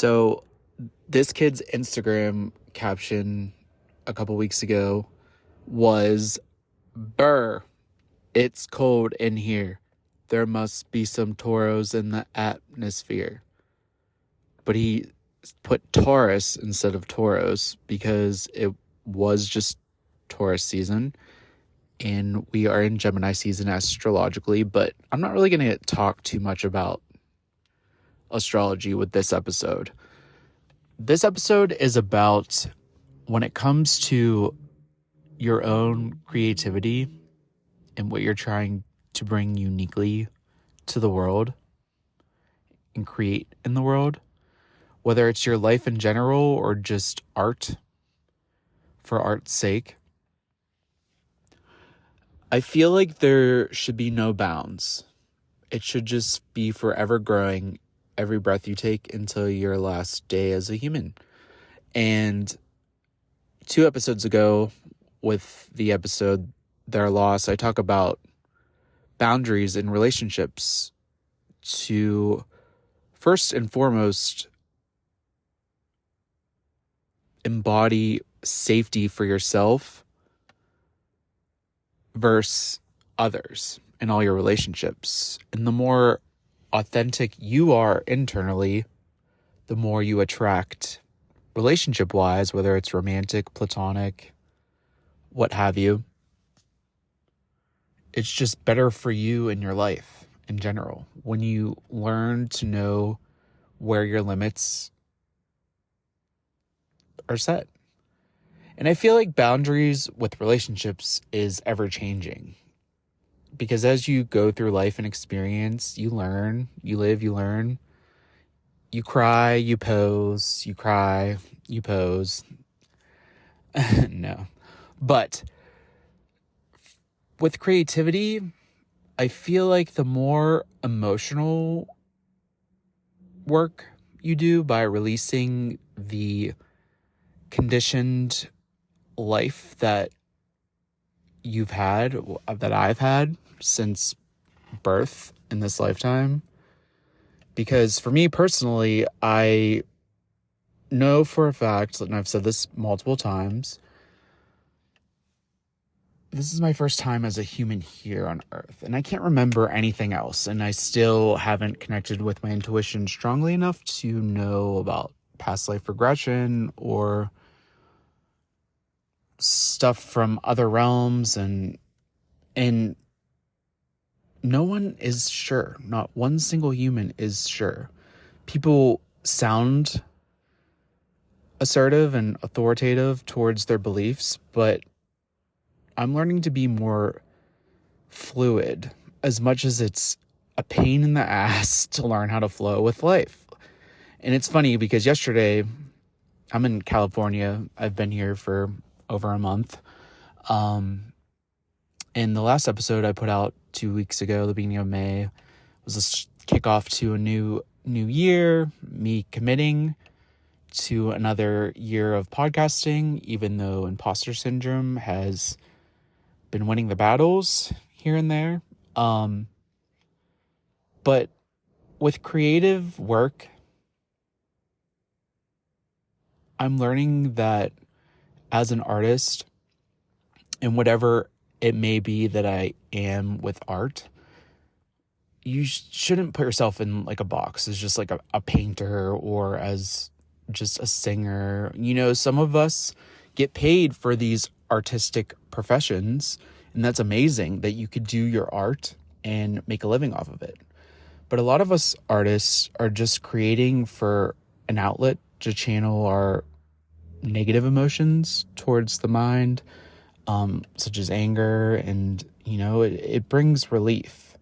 So this kid's Instagram caption a couple weeks ago was, "Brrr, it's cold in here. There must be some Taurus in the atmosphere." But he put Taurus instead of Taurus because it was just Taurus season. And we are in Gemini season astrologically, but I'm not really going to talk too much about astrology with this episode. This episode is about when it comes to your own creativity and what you're trying to bring uniquely to the world and create in the world, whether it's your life in general or just art for art's sake. I feel like there should be no bounds. It should just be forever growing every breath you take until your last day as a human. And 2 episodes ago, with the episode Their Loss, I talk about boundaries in relationships to, first and foremost, embody safety for yourself versus others in all your relationships. And the more authentic you are internally, the more you attract relationship-wise, whether it's romantic, platonic, what have you. It's just better for you in your life in general when you learn to know where your limits are set. And I feel like boundaries with relationships is ever changing, because as you go through life and experience, you learn, you live, you learn, you cry, you pose, you cry, you pose. No. But with creativity, I feel like the more emotional work you do by releasing the conditioned life that you've had, that I've had since birth in this lifetime. Because for me personally, I know for a fact, and I've said this multiple times, this is my first time as a human here on Earth, and I can't remember anything else, and I still haven't connected with my intuition strongly enough to know about past life regression or stuff from other realms, and no one is sure. Not one single human is sure. People sound assertive and authoritative towards their beliefs, but I'm learning to be more fluid, as much as it's a pain in the ass to learn how to flow with life. And it's funny because yesterday, I'm in California. I've been here for over a month. And the last episode I put out 2 weeks ago, the beginning of May, was a kickoff to a new year, me committing to another year of podcasting, even though imposter syndrome has been winning the battles here and there. But with creative work, I'm learning that as an artist, and whatever it may be that I am with art, you shouldn't put yourself in like a box as just like a painter or as just a singer. You know, some of us get paid for these artistic professions, and that's amazing that you could do your art and make a living off of it. But a lot of us artists are just creating for an outlet to channel our negative emotions towards the mind, such as anger, and it brings relief.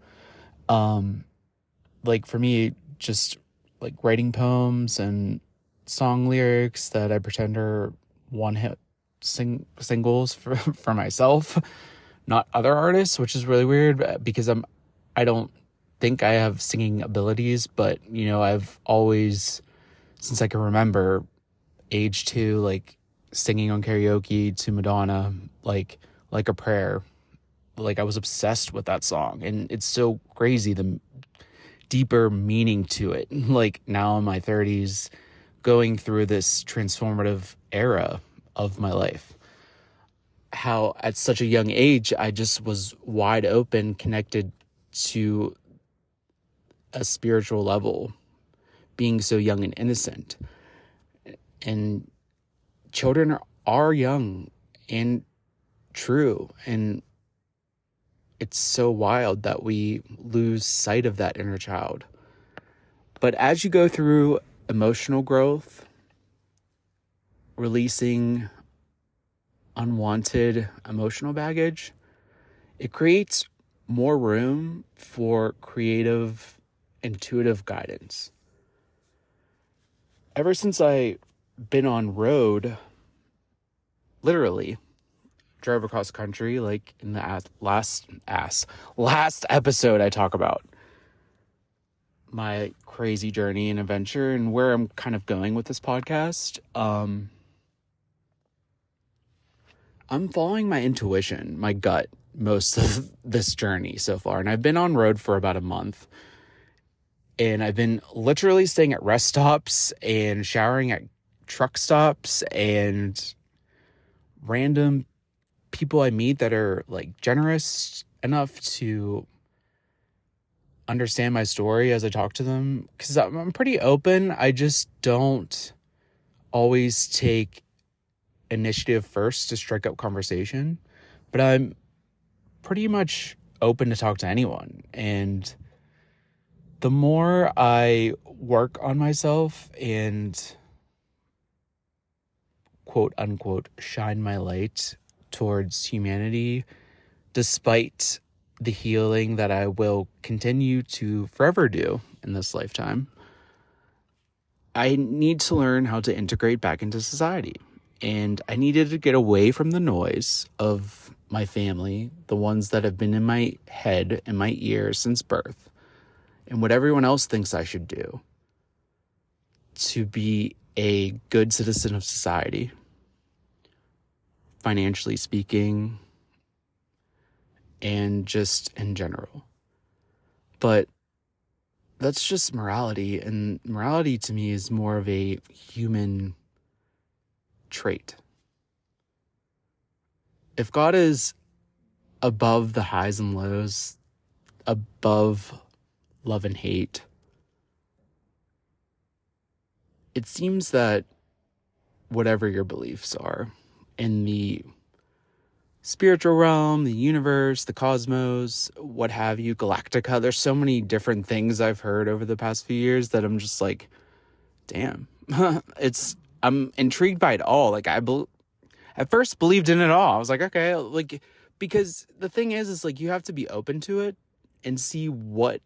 Like for me, just like writing poems and song lyrics that I pretend are one-hit singles for myself, not other artists, which is really weird because I don't think I have singing abilities, but I've always, since I can remember, age 2, like singing on karaoke to Madonna, like a prayer. Like I was obsessed with that song, and it's so crazy the deeper meaning to it. Like now in my 30s, going through this transformative era of my life. How at such a young age, I just was wide open, connected to a spiritual level, being so young and innocent. And children are young and true, and it's so wild that we lose sight of that inner child. But as you go through emotional growth, releasing unwanted emotional baggage, it creates more room for creative, intuitive guidance. Ever since I been on road, literally drove across country, like in the last episode, I talk about my crazy journey and adventure and where I'm kind of going with this podcast. I'm following my intuition, my gut, most of this journey so far. And I've been on road for about a month. And I've been literally staying at rest stops and showering at truck stops and random people I meet that are like generous enough to understand my story as I talk to them. Because I'm pretty open. I just don't always take initiative first to strike up conversation, but I'm pretty much open to talk to anyone. And the more I work on myself and quote unquote shine my light towards humanity, despite the healing that I will continue to forever do in this lifetime, I need to learn how to integrate back into society. And I needed to get away from the noise of my family, the ones that have been in my head and my ears since birth, and what everyone else thinks I should do to be a good citizen of society, financially speaking, and just in general. But that's just morality, and morality to me is more of a human trait. If God is above the highs and lows, above love and hate, it seems that whatever your beliefs are in the spiritual realm, the universe, the cosmos, what have you, Galactica, there's so many different things I've heard over the past few years that I'm just like, damn. I'm intrigued by it all. Like at first believed in it all. I was like, okay, like, because the thing is like you have to be open to it and see what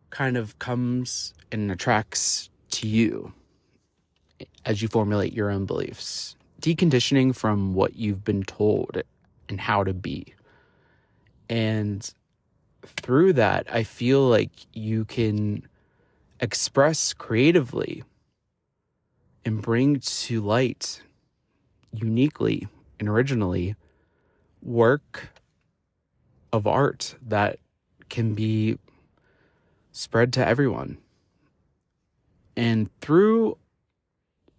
kind of comes and attracts to you as you formulate your own beliefs. Deconditioning from what you've been told and how to be. And through that, I feel like you can express creatively and bring to light uniquely and originally work of art that can be spread to everyone. And through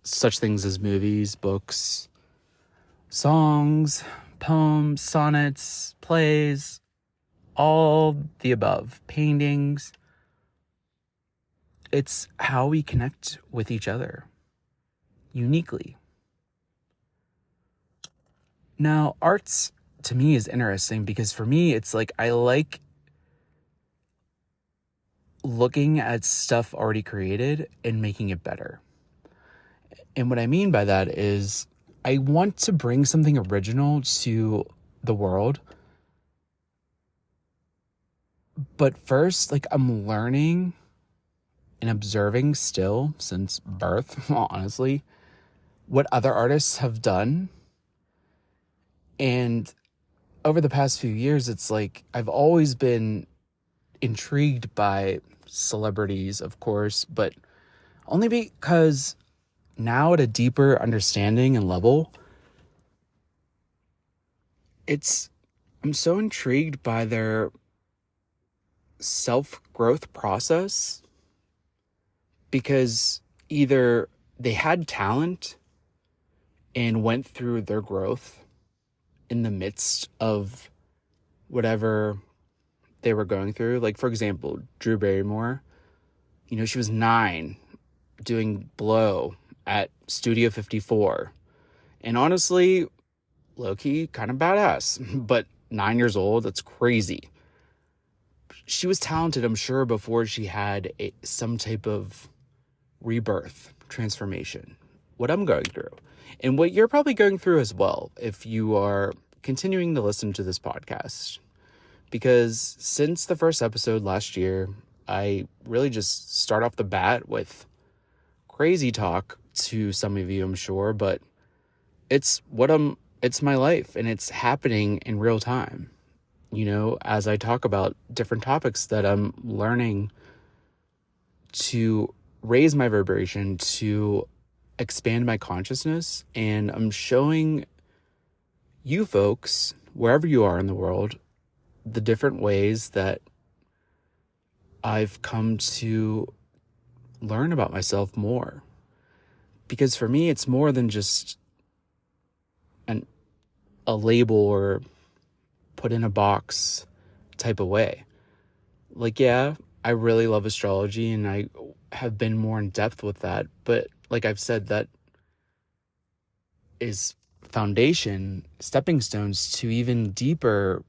such things as movies, books, songs, poems, sonnets, plays, all the above, paintings, it's how we connect with each other uniquely. Now, arts to me is interesting because for me, it's like I like looking at stuff already created and making it better. And what I mean by that is I want to bring something original to the world. But first, like, I'm learning and observing still since birth, honestly, what other artists have done. And over the past few years, it's like I've always been intrigued by celebrities, of course, but only because now at a deeper understanding and level, I'm so intrigued by their self-growth process, because either they had talent and went through their growth in the midst of whatever they were going through. Like, for example, Drew Barrymore, she was 9 doing Blow at Studio 54. And honestly, low-key, kind of badass. But 9 years old, that's crazy. She was talented, I'm sure, before she had some type of rebirth, transformation. What I'm going through. And what you're probably going through as well, if you are continuing to listen to this podcast. Because since the first episode last year, I really just start off the bat with crazy talk to some of you, I'm sure, but it's my life, and it's happening in real time. As I talk about different topics that I'm learning to raise my vibration, to expand my consciousness, and I'm showing you folks, wherever you are in the world, the different ways that I've come to learn about myself more. Because for me, it's more than just a label or put in a box type of way. Like, yeah, I really love astrology and I have been more in depth with that. But like I've said, that is foundation, stepping stones to even deeper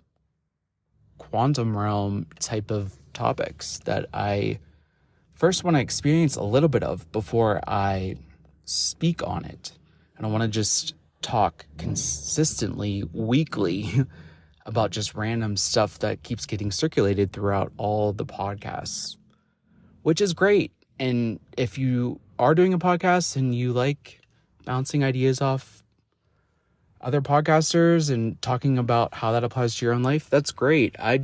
quantum realm type of topics that I first want to experience a little bit of before I speak on it. And I want to just talk consistently, weekly, about just random stuff that keeps getting circulated throughout all the podcasts, which is great. And if you are doing a podcast and you like bouncing ideas off other podcasters and talking about how that applies to your own life, that's great. I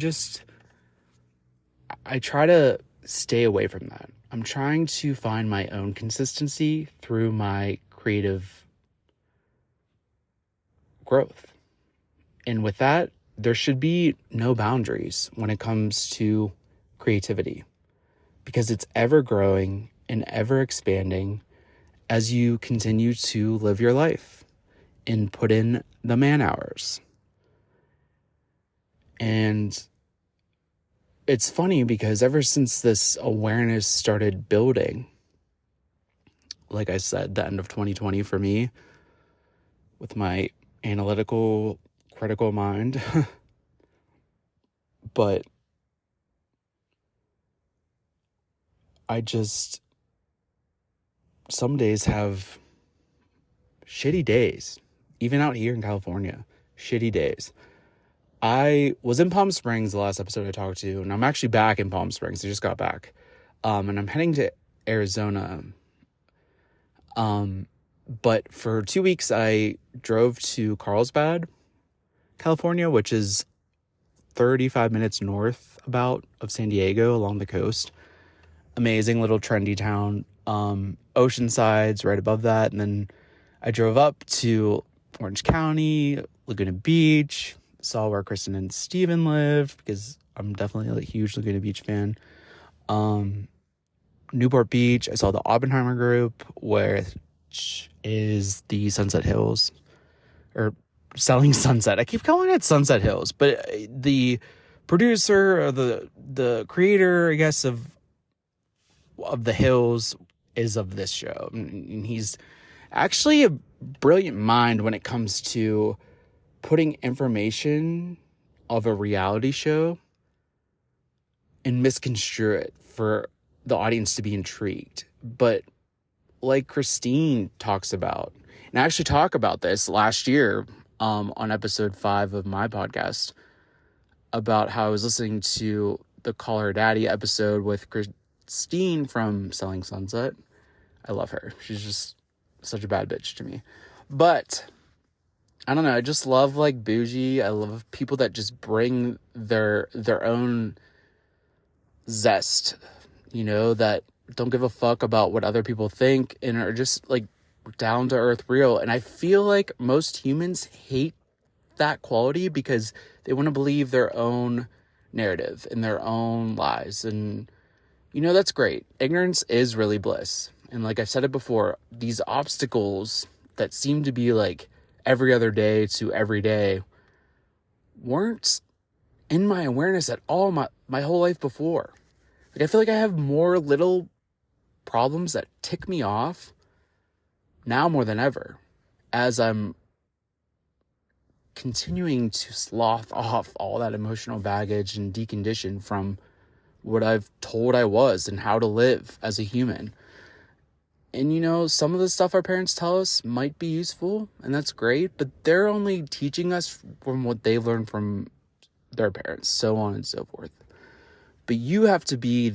try to stay away from that. I'm trying to find my own consistency through my creative growth. And with that, there should be no boundaries when it comes to creativity, because it's ever growing and ever expanding as you continue to live your life and put in the man hours. And it's funny because ever since this awareness started building, like I said, the end of 2020 for me, with my analytical, critical mind, but I just some days have shitty days, even out here in California, shitty days. I was in Palm Springs the last episode I talked to, and I'm actually back in Palm Springs. I just got back. And I'm heading to Arizona. But for 2 weeks, I drove to Carlsbad, California, which is 35 minutes north about of San Diego along the coast. Amazing little trendy town. Oceanside's right above that. And then I drove up to Orange County, Laguna Beach, saw where Kristen and Steven lived, because I'm definitely a huge Laguna Beach fan. Newport Beach, I saw the Oppenheimer Group, which is the Sunset Hills, or Selling Sunset. I keep calling it Sunset Hills, but the producer, or the creator, I guess, of the Hills is of this show. And he's actually a brilliant mind when it comes to putting information of a reality show and misconstrue it for the audience to be intrigued. But like Christine talks about, and I actually talked about this last year on episode 5 of my podcast, about how I was listening to the Call Her Daddy episode with Christine from Selling Sunset. I love her. She's just such a bad bitch to me. But I don't know, I just love like bougie. I love people that just bring their own zest, that don't give a fuck about what other people think and are just like down to earth real. And I feel like most humans hate that quality because they want to believe their own narrative and their own lies. And that's great. Ignorance is really bliss. And like I've said it before, these obstacles that seem to be like every other day to every day weren't in my awareness at all my whole life before. Like I feel like I have more little problems that tick me off now more than ever, as I'm continuing to slough off all that emotional baggage and decondition from what I've told I was and how to live as a human. And you know, some of the stuff our parents tell us might be useful, and that's great, but they're only teaching us from what they've learned from their parents, so on and so forth. But you have to be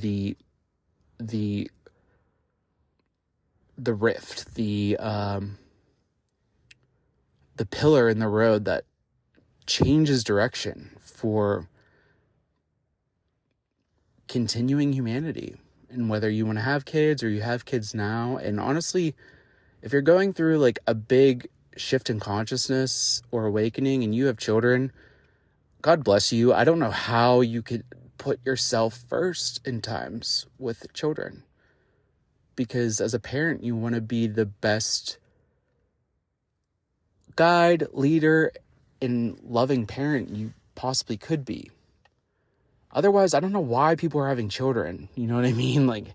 the rift, the pillar in the road that changes direction for continuing humanity. And whether you want to have kids or you have kids now, and honestly, if you're going through like a big shift in consciousness or awakening and you have children, God bless you. I don't know how you could put yourself first in times with children, because as a parent, you want to be the best guide, leader, and loving parent you possibly could be. Otherwise, I don't know why people are having children. You know what I mean? Like,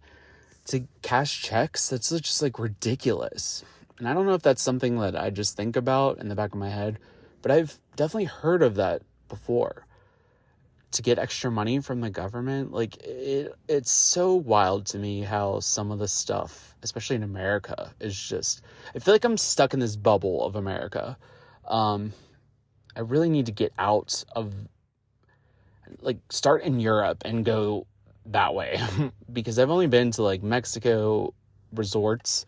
to cash checks, that's just like ridiculous. And I don't know if that's something that I just think about in the back of my head, but I've definitely heard of that before. To get extra money from the government, like it's so wild to me how some of the stuff, especially in America, is just, I feel like I'm stuck in this bubble of America. I really need to get out of, like, start in Europe and go that way because I've only been to like Mexico resorts,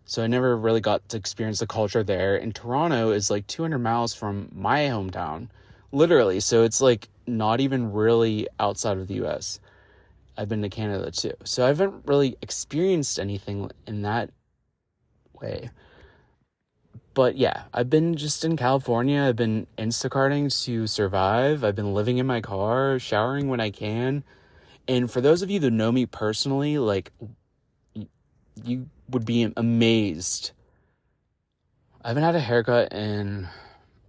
so I never really got to experience the culture there. And Toronto is like 200 miles from my hometown, literally, so it's like not even really outside of the US. I've been to Canada too, so I haven't really experienced anything in that way. But yeah, I've been just in California. I've been Instacarting to survive. I've been living in my car, showering when I can. And for those of you that know me personally, like, you would be amazed. I haven't had a haircut in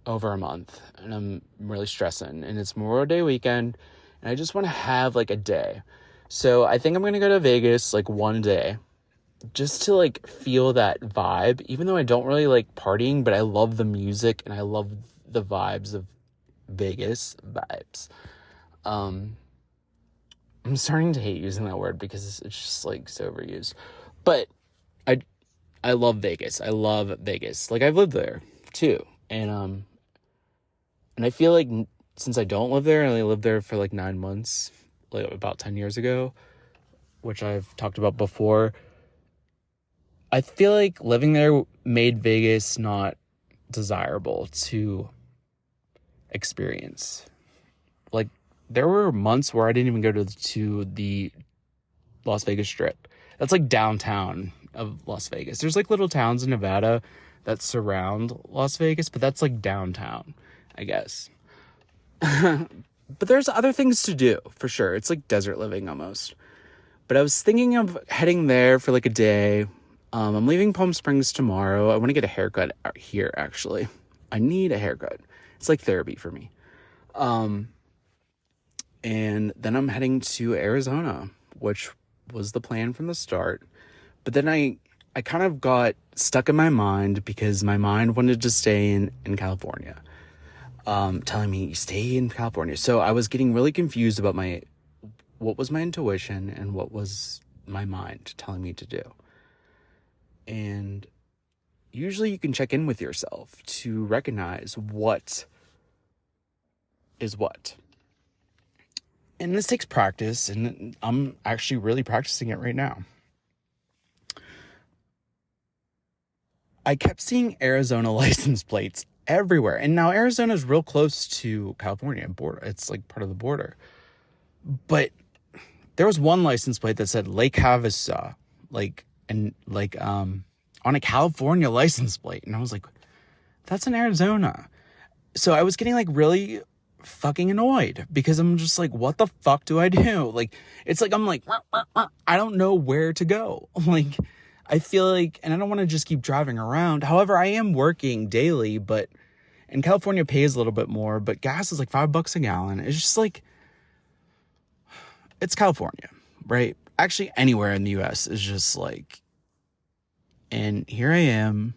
over a month, and I'm really stressing. And it's Memorial Day weekend, and I just want to have like a day. So I think I'm going to go to Vegas like one day, just to like feel that vibe, even though I don't really like partying, but I love the music and I love the vibes of Vegas vibes. I'm starting to hate using that word because it's just like so overused, but I love Vegas. I love Vegas. Like, I've lived there too. And I feel like since I don't live there, I only lived there for like 9 months, like about 10 years ago, which I've talked about before, I feel like living there made Vegas not desirable to experience. Like, there were months where I didn't even go to the Las Vegas Strip. That's like downtown of Las Vegas. There's like little towns in Nevada that surround Las Vegas, but that's like downtown, I guess. But there's other things to do, for sure. It's like desert living almost. But I was thinking of heading there for like a day. I'm leaving Palm Springs tomorrow. I want to get a haircut out here, actually. I need a haircut. It's like therapy for me. And then I'm heading to Arizona, which was the plan from the start. But then I kind of got stuck in my mind because my mind wanted to stay in California. Telling me, stay in California. So I was getting really confused about what was my intuition and what was my mind telling me to do. And usually you can check in with yourself to recognize what is what. And this takes practice, and I'm actually really practicing it right now. I kept seeing Arizona license plates everywhere. And now Arizona is real close to California border. It's like part of the border. But there was one license plate that said Lake Havasu, on a California license plate. And I was like, that's in Arizona. So I was getting like really fucking annoyed because I'm just like, what the fuck do I do? Like, it's like, I'm like, I don't know where to go. Like, I feel like, and I don't want to just keep driving around. However, I am working daily, but in California pays a little bit more, but gas is like $5 a gallon. It's just like, it's California, right? Actually, anywhere in the US is just like, and here I am,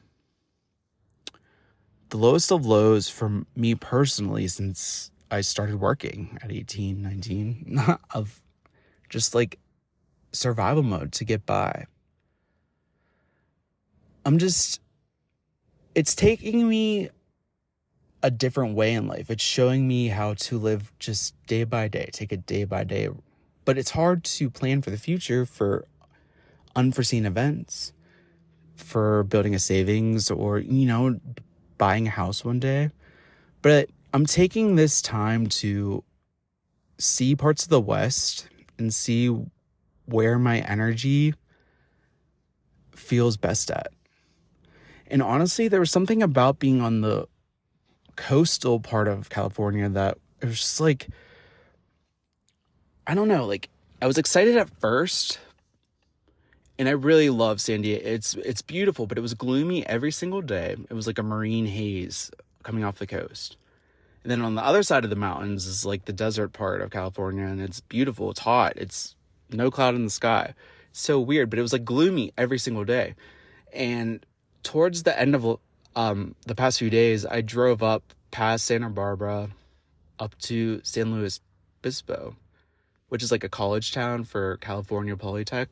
the lowest of lows for me personally since I started working at 18, 19, of just like survival mode to get by. It's taking me a different way in life. It's showing me how to live just day by day, take it day by day. But it's hard to plan for the future, for unforeseen events, for building a savings, or, buying a house one day. But I'm taking this time to see parts of the West and see where my energy feels best at. And honestly, there was something about being on the coastal part of California that it was just like, I don't know, like I was excited at first, and I really love San Diego. It's beautiful, but it was gloomy every single day. It was like a marine haze coming off the coast. And then on the other side of the mountains is like the desert part of California, and it's beautiful. It's hot. It's no cloud in the sky. It's so weird, but it was like gloomy every single day. And towards the end of the past few days, I drove up past Santa Barbara up to San Luis Obispo, which is like a college town for California Polytech.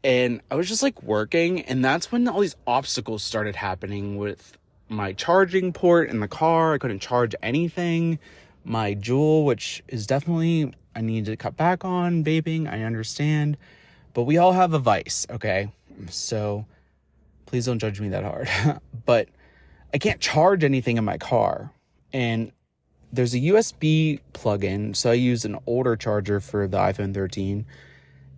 And I was just like working, and that's when all these obstacles started happening with my charging port in the car. I couldn't charge anything. My Juul, which is definitely, I need to cut back on vaping, I understand. But we all have a vice, okay? So please don't judge me that hard. But I can't charge anything in my car. And there's a USB plug-in, so I use an older charger for the iPhone 13,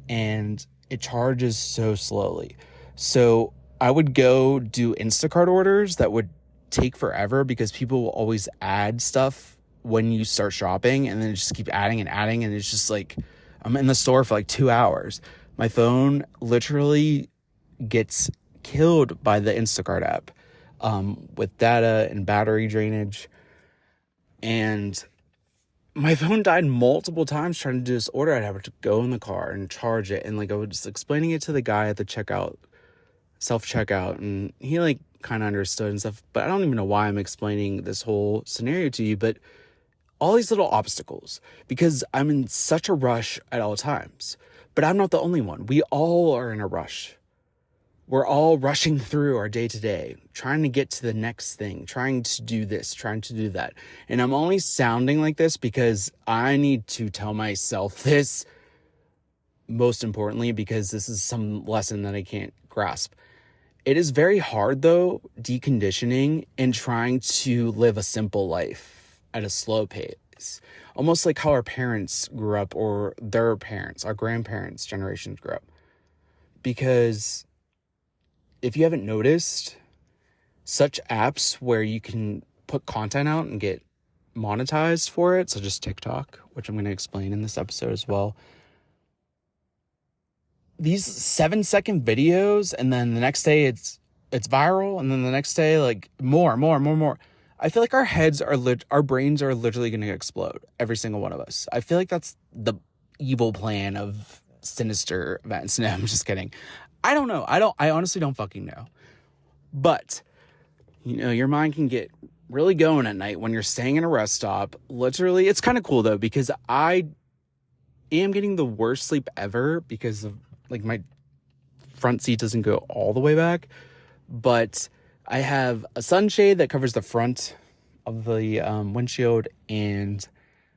and it charges so slowly. So I would go do Instacart orders that would take forever because people will always add stuff when you start shopping, and then just keep adding and adding, and it's just like I'm in the store for like 2 hours. My phone literally gets killed by the Instacart app with data and battery drainage. And my phone died multiple times trying to do this order. I'd have to go in the car and charge it. And like I was just explaining it to the guy at the checkout, self-checkout, and he like kind of understood and stuff. But I don't even know why I'm explaining this whole scenario to you. But all these little obstacles, because I'm in such a rush at all times. But I'm not the only one. We all are in a rush. We're all rushing through our day to day, trying to get to the next thing, trying to do this, trying to do that. And I'm only sounding like this because I need to tell myself this, most importantly, because this is some lesson that I can't grasp. It is very hard, though, deconditioning and trying to live a simple life at a slow pace. Almost like how our parents grew up, or their parents, our grandparents' generations grew up. Because if you haven't noticed, such apps where you can put content out and get monetized for it, such as TikTok, which I'm going to explain in this episode as well. These 7-second videos, and then the next day it's viral, and then the next day like more. I feel like our heads are our brains are literally going to explode, every single one of us. I feel like that's the evil plan of sinister events. No, I'm just kidding. I don't know. I honestly don't fucking know. But, your mind can get really going at night when you're staying in a rest stop. Literally, it's kind of cool though, because I am getting the worst sleep ever because of like my front seat doesn't go all the way back. But I have a sunshade that covers the front of the windshield, and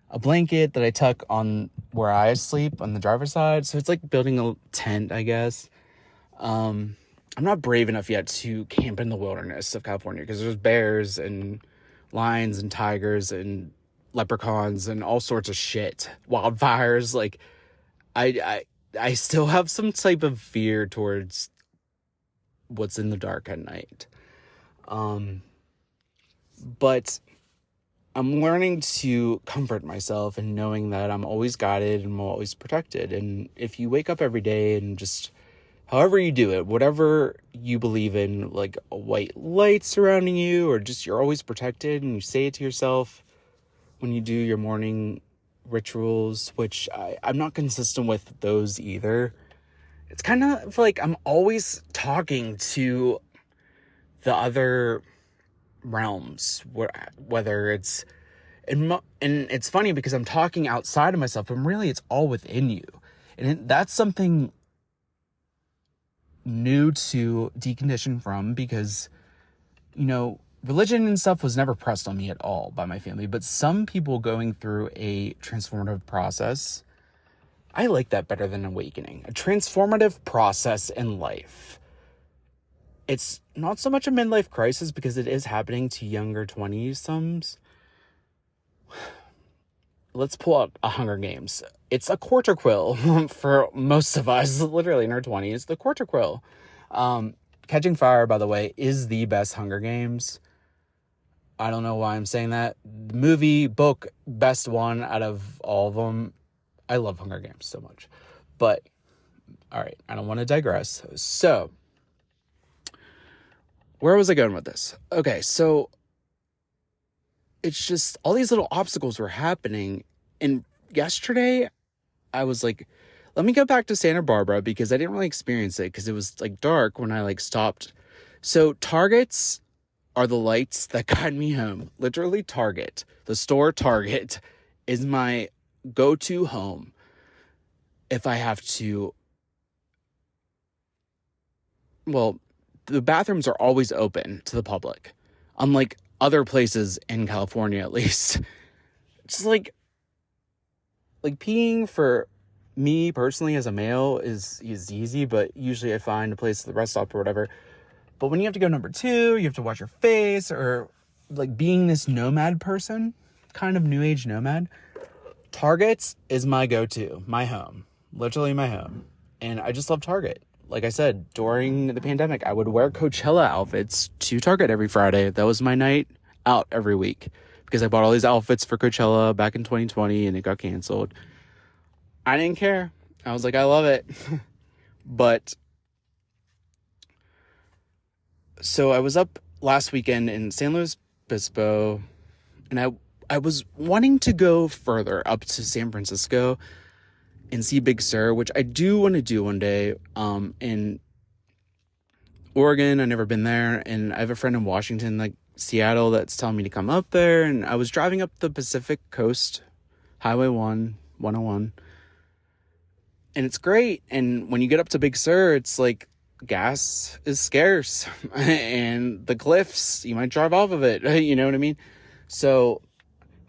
a blanket that I tuck on where I sleep on the driver's side. So it's like building a tent, I guess. I'm not brave enough yet to camp in the wilderness of California because there's bears and lions and tigers and leprechauns and all sorts of shit. Wildfires. Like, I still have some type of fear towards what's in the dark at night. But I'm learning to comfort myself and knowing that I'm always guided and I'm always protected. And if you wake up every day and just however you do it, whatever you believe in, like a white light surrounding you, or just you're always protected, and you say it to yourself when you do your morning rituals, which I'm not consistent with those either. It's kind of like I'm always talking to the other realms, whether it's and it's funny because I'm talking outside of myself, and really it's all within you. And that's something new to decondition from, because, you know, religion and stuff was never pressed on me at all by my family, but some people going through a transformative process, I like that better than awakening. A transformative process in life. It's not so much a midlife crisis, because it is happening to younger 20s. Let's pull out a Hunger Games. It's a quarter quill for most of us, literally in our 20s. The quarter quill. Catching Fire, by the way, is the best Hunger Games. I don't know why I'm saying that. The movie, book, best one out of all of them. I love Hunger Games so much. But, all right, I don't want to digress. So, where was I going with this? Okay, so it's just all these little obstacles were happening. And yesterday, I was like, let me go back to Santa Barbara, because I didn't really experience it because it was like dark when I like stopped. So Targets are the lights that guide me home. Literally Target. The store Target is my go-to home if I have to. Well, the bathrooms are always open to the public, unlike other places in California, at least. It's like peeing for me personally as a male is easy, but usually I find a place at the rest stop or whatever. But when you have to go number 2, you have to wash your face, or like being this nomad person, kind of new age nomad, Target's is my go-to, my home, literally my home. And I just love Target. Like I said, during the pandemic, I would wear Coachella outfits to Target every Friday. That was my night out every week, because I bought all these outfits for Coachella back in 2020 and it got canceled. I didn't care. I was like, I love it. But so I was up last weekend in San Luis Obispo, and I was wanting to go further up to San Francisco and see Big Sur, which I do want to do one day. In Oregon, I've never been there, and I have a friend in Washington, like Seattle, that's telling me to come up there. And I was driving up the Pacific Coast, Highway 101, and it's great. And when you get up to Big Sur, it's like gas is scarce, and the cliffs, you might drive off of it, you know what I mean? So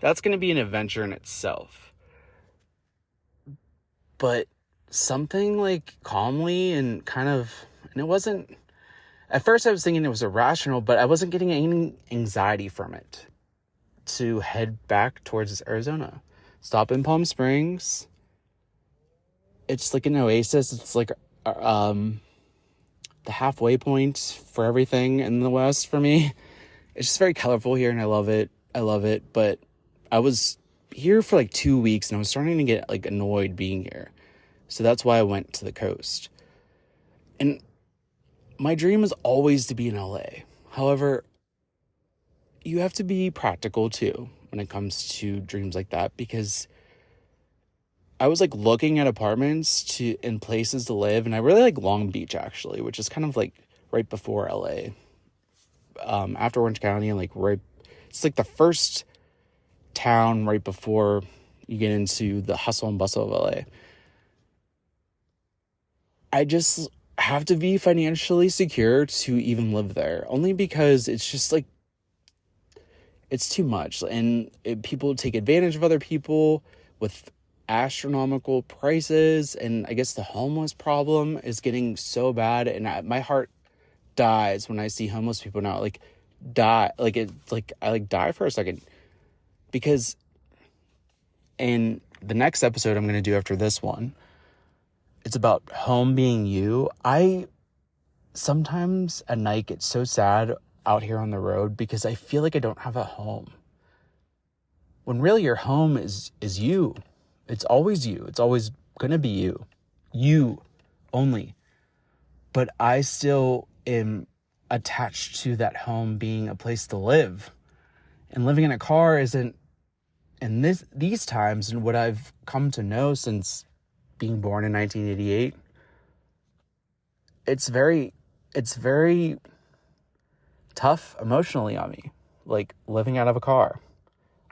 that's going to be an adventure in itself. But something like calmly and kind of, and it wasn't, at first I was thinking it was irrational, but I wasn't getting any anxiety from it, to head back towards Arizona. Stop in Palm Springs. It's like an oasis. It's like the halfway point for everything in the West for me. It's just very colorful here, and I love it. But I was here for like 2 weeks, and I was starting to get like annoyed being here. So that's why I went to the coast. And my dream is always to be in LA. However, you have to be practical too when it comes to dreams like that, because I was like looking at apartments in places to live, and I really like Long Beach actually, which is kind of like right before LA, after Orange County, and like it's like the first town right before you get into the hustle and bustle of LA. I just have to be financially secure to even live there, only because it's just like, it's too much, and people take advantage of other people with astronomical prices, and I guess the homeless problem is getting so bad, and my heart dies when I see homeless people now, like die, like it, like I like die for a second, because in the next episode I'm going to do after this one, it's about home being you. I sometimes at night get so sad out here on the road because I feel like I don't have a home, when really your home is you. It's always you. It's always going to be you. You only. but I still am attached to that home being a place to live. And living in a car isn't, in these times, and what I've come to know since being born in 1988, it's very tough emotionally on me, like living out of a car.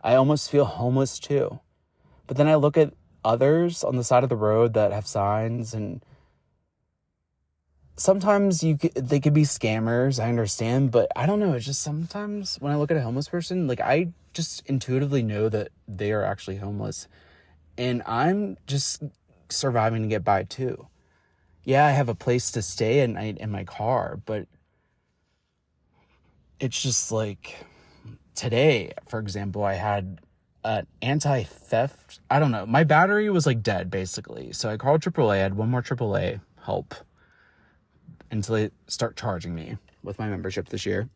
I almost feel homeless too. But then I look at others on the side of the road that have signs, and sometimes they could be scammers, I understand, but I don't know, it's just sometimes when I look at a homeless person, like I just intuitively know that they are actually homeless, and I'm just surviving to get by too. Yeah, I have a place to stay at night in my car, but it's just like today, for example, I had an anti-theft. I don't know. My battery was like dead, basically. So I called AAA. I had one more AAA help until they start charging me with my membership this year.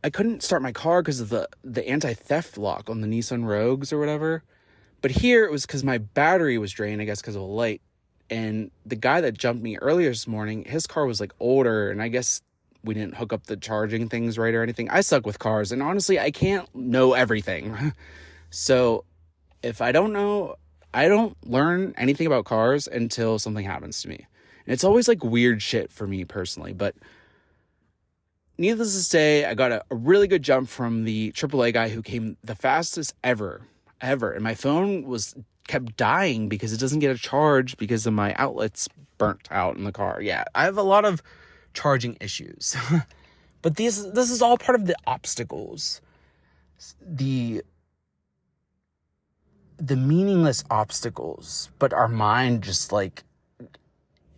I couldn't start my car because of the anti-theft lock on the Nissan Rogues or whatever. But here it was because my battery was drained, I guess because of a light. And the guy that jumped me earlier this morning, his car was like older, and I guess we didn't hook up the charging things right or anything. I suck with cars, and honestly, I can't know everything. So if I don't know, I don't learn anything about cars until something happens to me. And it's always like weird shit for me personally, but needless to say, I got a really good jump from the AAA guy who came the fastest ever. And my phone kept dying because it doesn't get a charge because of my outlets burnt out in the car. Yeah, I have a lot of charging issues. But this is all part of the obstacles. The meaningless obstacles, but our mind just like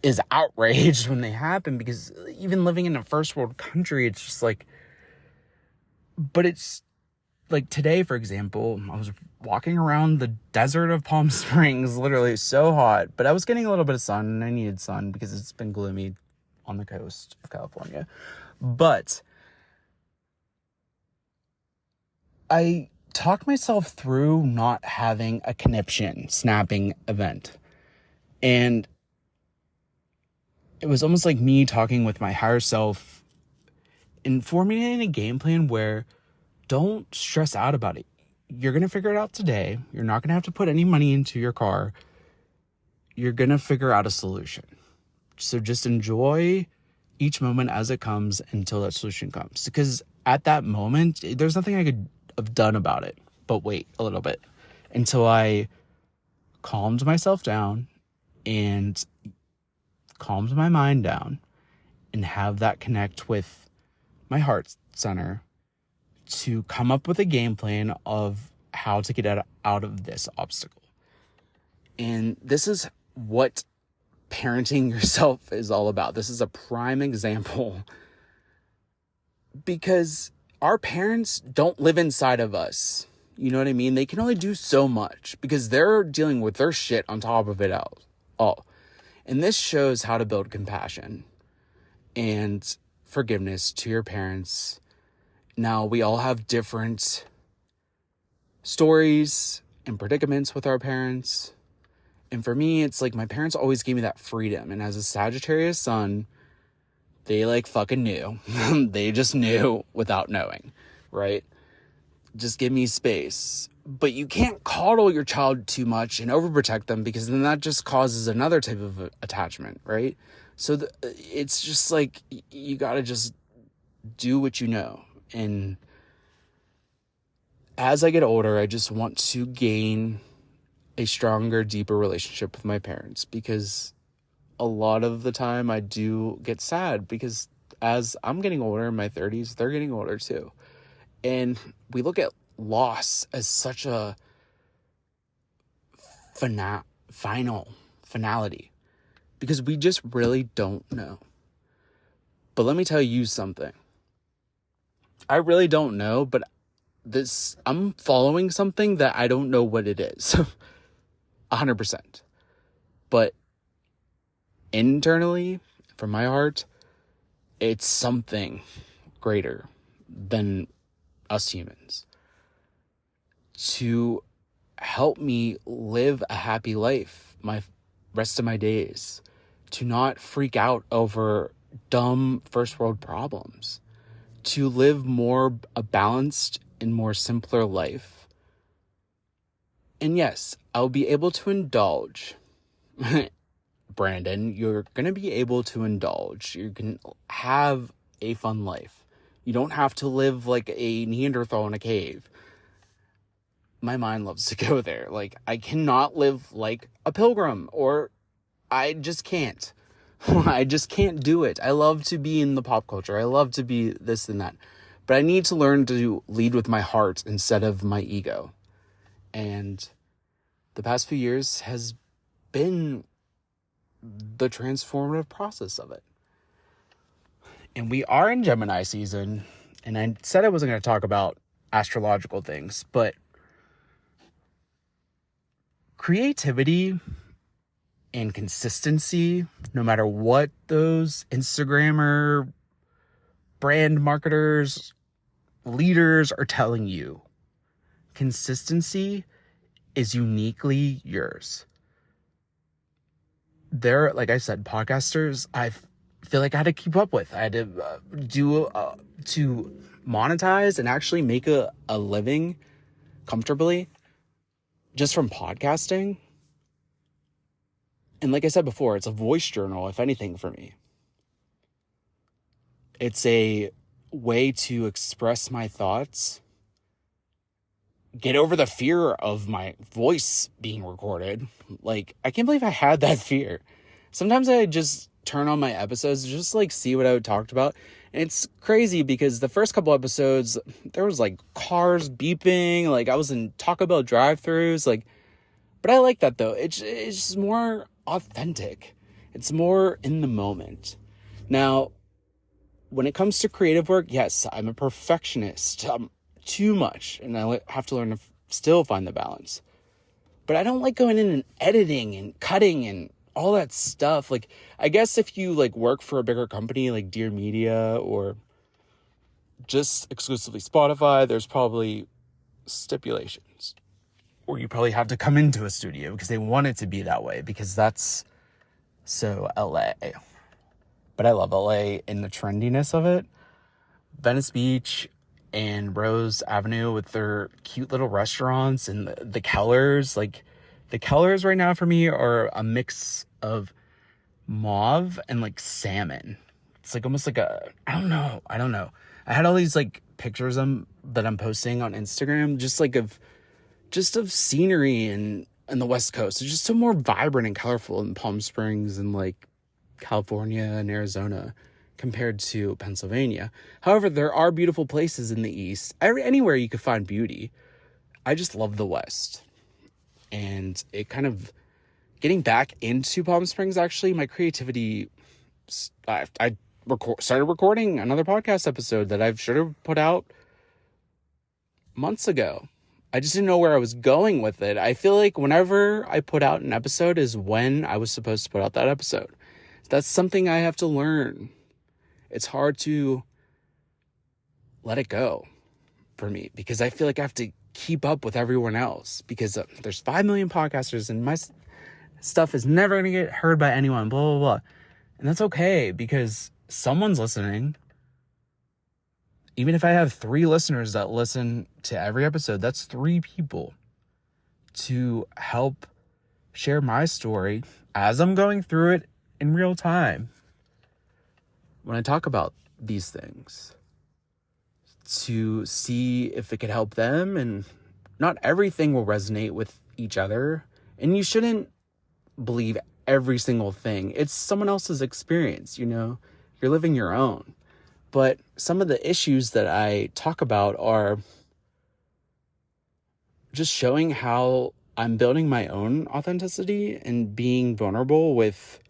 is outraged when they happen, because even living in a first world country, it's just like, but it's like today, for example, I was walking around the desert of Palm Springs, literally so hot, but I was getting a little bit of sun, and I needed sun because it's been gloomy on the coast of California. But I talked myself through not having a conniption snapping event. And it was almost like me talking with my higher self and formulating a game plan where don't stress out about it. You're going to figure it out today. You're not going to have to put any money into your car. You're going to figure out a solution. So just enjoy each moment as it comes until that solution comes. Because at that moment, there's nothing I could have done about it. But wait a little bit until I calmed myself down and calmed my mind down and have that connect with my heart center to come up with a game plan of how to get out of this obstacle. And this is what parenting yourself is all about. This is a prime example, because our parents don't live inside of us. You know what I mean? They can only do so much because they're dealing with their shit on top of it all. And this shows how to build compassion and forgiveness to your parents. Now, we all have different stories and predicaments with our parents. And for me, it's like my parents always gave me that freedom. And as a Sagittarius sun, they like fucking knew. They just knew without knowing, right? Just give me space. But you can't coddle your child too much and overprotect them, because then that just causes another type of attachment, right? So it's just like you gotta just do what you know. And as I get older, I just want to gain a stronger, deeper relationship with my parents, because a lot of the time I do get sad, because as I'm getting older in my 30s, they're getting older too. And we look at loss as such a finality, because we just really don't know. But let me tell you something. I really don't know, but I'm following something that I don't know what it is. 100%. But internally, from my heart, it's something greater than us humans, to help me live a happy life my rest of my days, to not freak out over dumb first world problems, to live more a balanced and more simpler life. And yes, I'll be able to indulge. Brandon, you're going to be able to indulge. You can have a fun life. You don't have to live like a Neanderthal in a cave. My mind loves to go there. Like, I cannot live like a pilgrim, or I just can't. I just can't do it. I love to be in the pop culture. I love to be this and that. But I need to learn to lead with my heart instead of my ego. And the past few years has been the transformative process of it. And we are in Gemini season. And I said I wasn't going to talk about astrological things, but creativity and consistency, no matter what those Instagrammer, brand marketers, leaders are telling you, consistency is uniquely yours. There, like I said, podcasters, I feel like I had to keep up with. I had to to monetize and actually make a living comfortably just from podcasting. And like I said before, it's a voice journal, if anything, for me. It's a way to express my thoughts, get over the fear of my voice being recorded. Like, I can't believe I had that fear. Sometimes I just turn on my episodes just like see what I talked about. And it's crazy because the first couple episodes, there was like cars beeping, like I was in Taco Bell drive-thrus, like, but I like that though. It's just more authentic. It's more in the moment. Now, when it comes to creative work, yes, I'm a perfectionist. Too much, and I have to learn to still find the balance. But I don't like going in and editing and cutting and all that stuff. Like, I guess if you like work for a bigger company like Dear Media or just exclusively Spotify, there's probably stipulations. Or you probably have to come into a studio because they want it to be that way, because that's so LA. But I love LA and the trendiness of it. Venice Beach and Rose Avenue with their cute little restaurants and the colors. Like, the colors right now for me are a mix of mauve and like salmon. It's like almost like a, I don't know. I had all these like pictures that I'm posting on Instagram, just of scenery and the West Coast. It's just so more vibrant and colorful in Palm Springs and like California and Arizona compared to Pennsylvania. However, there are beautiful places in the East. Anywhere you could find beauty. I just love the West. And it kind of, getting back into Palm Springs, actually, my creativity, I started recording another podcast episode that I should have put out months ago. I just didn't know where I was going with it. I feel like whenever I put out an episode is when I was supposed to put out that episode. That's something I have to learn. It's hard to let it go for me because I feel like I have to keep up with everyone else because there's 5 million podcasters and my stuff is never going to get heard by anyone, blah, blah, blah. And that's okay because someone's listening. Even if I have 3 listeners that listen to every episode, that's 3 people to help share my story as I'm going through it in real time. When I talk about these things, to see if it could help them, and not everything will resonate with each other, and you shouldn't believe every single thing. It's someone else's experience, you're living your own. But some of the issues that I talk about are just showing how I'm building my own authenticity and being vulnerable with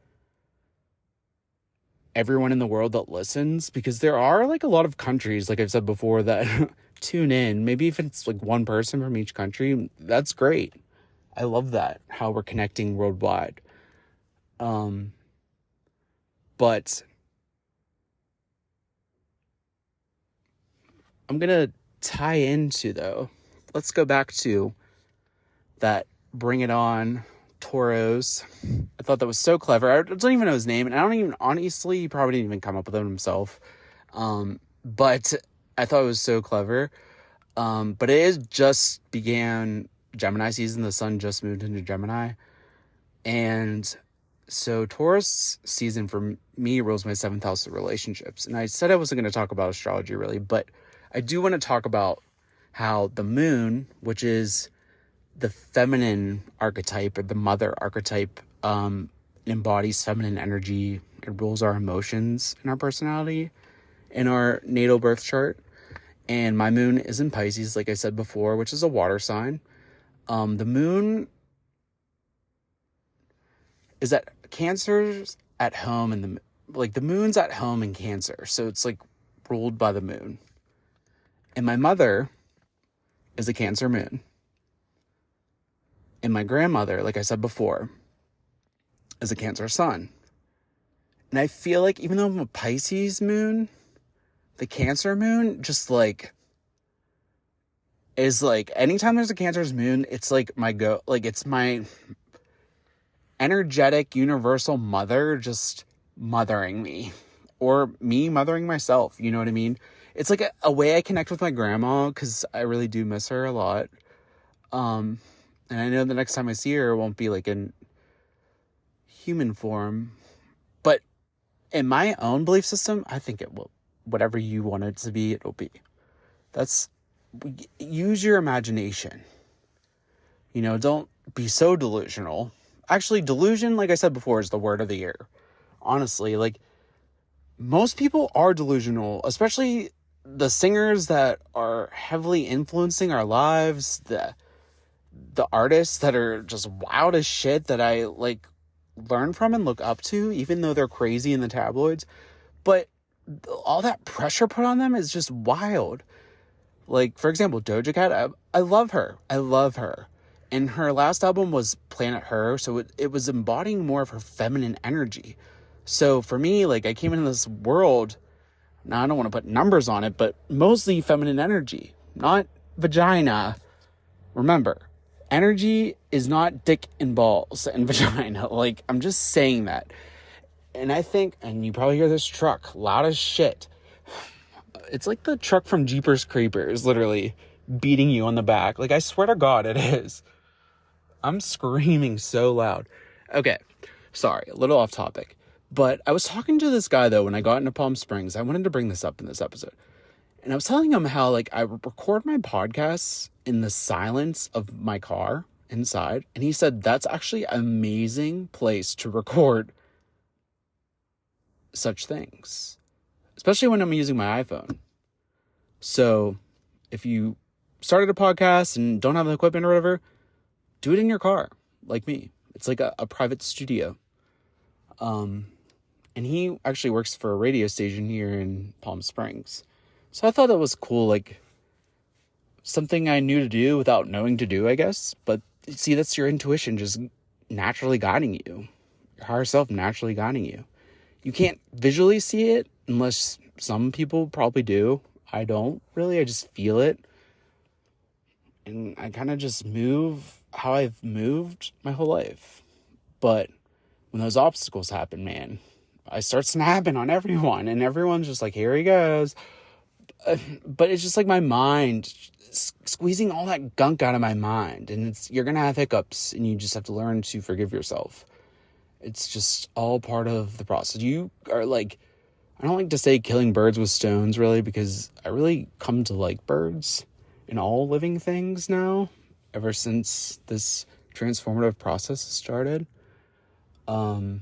everyone in the world that listens, because there are like a lot of countries, like I've said before, that tune in. Maybe if it's like one person from each country, that's great. I love that, how we're connecting worldwide. But I'm gonna tie into, though, let's go back to that Bring It On Taurus. I thought that was so clever. I don't even know his name, and I don't even, honestly, he probably didn't even come up with it himself. But I thought it was so clever. But it is just began Gemini season. The sun just moved into Gemini. And so Taurus season for me rules my 7th house of relationships. And I said I wasn't going to talk about astrology really, but I do want to talk about how the moon, which is the feminine archetype or the mother archetype, embodies feminine energy. It rules our emotions and our personality in our natal birth chart. And my moon is in Pisces, like I said before, which is a water sign. The moon is at Cancer's at home, and the moon's at home in Cancer. So it's like ruled by the moon. And my mother is a Cancer moon. And my grandmother, like I said before, is a Cancer sun. And I feel like even though I'm a Pisces moon, the Cancer moon just is anytime there's a Cancer's moon, it's like it's my energetic universal mother just mothering me, or me mothering myself. You know what I mean? It's like a way I connect with my grandma, because I really do miss her a lot. And I know the next time I see her, it won't be like in human form, but in my own belief system, I think it will. Whatever you want it to be, it'll be. Use your imagination. Don't be so delusional. Actually, delusion, like I said before, is the word of the year. Honestly, most people are delusional, especially the singers that are heavily influencing our lives, the artists that are just wild as shit that I learn from and look up to, even though they're crazy in the tabloids. But all that pressure put on them is just wild. For example, Doja Cat, I love her. I love her. And her last album was Planet Her, so it was embodying more of her feminine energy. So for me, I came into this world, now I don't want to put numbers on it, but mostly feminine energy, not vagina. Remember, energy is not dick and balls and vagina. I'm just saying that. And I think, and you probably hear this truck loud as shit. It's like the truck from Jeepers Creepers, literally beating you on the back. I swear to God, it is. I'm screaming so loud. Okay, sorry, a little off topic. But I was talking to this guy, though, when I got into Palm Springs. I wanted to bring this up in this episode. And I was telling him how, I record my podcasts in the silence of my car inside. And he said that's actually an amazing place to record such things, especially when I'm using my iPhone. So if you started a podcast and don't have the equipment or whatever, do it in your car, like me. It's like a private studio. And he actually works for a radio station here in Palm Springs. So I thought that was cool, something I knew to do without knowing to do, I guess. But see, that's your intuition just naturally guiding you. Your higher self naturally guiding you. You can't visually see it, unless some people probably do. I don't really. I just feel it. And I kind of just move how I've moved my whole life. But when those obstacles happen, man, I start snapping on everyone. And everyone's just here he goes. But it's just my mind squeezing all that gunk out of my mind. And you're going to have hiccups. And you just have to learn to forgive yourself. It's just all part of the process. You are I don't like to say killing birds with stones, really, because I really come to like birds and all living things now, ever since this transformative process started. Even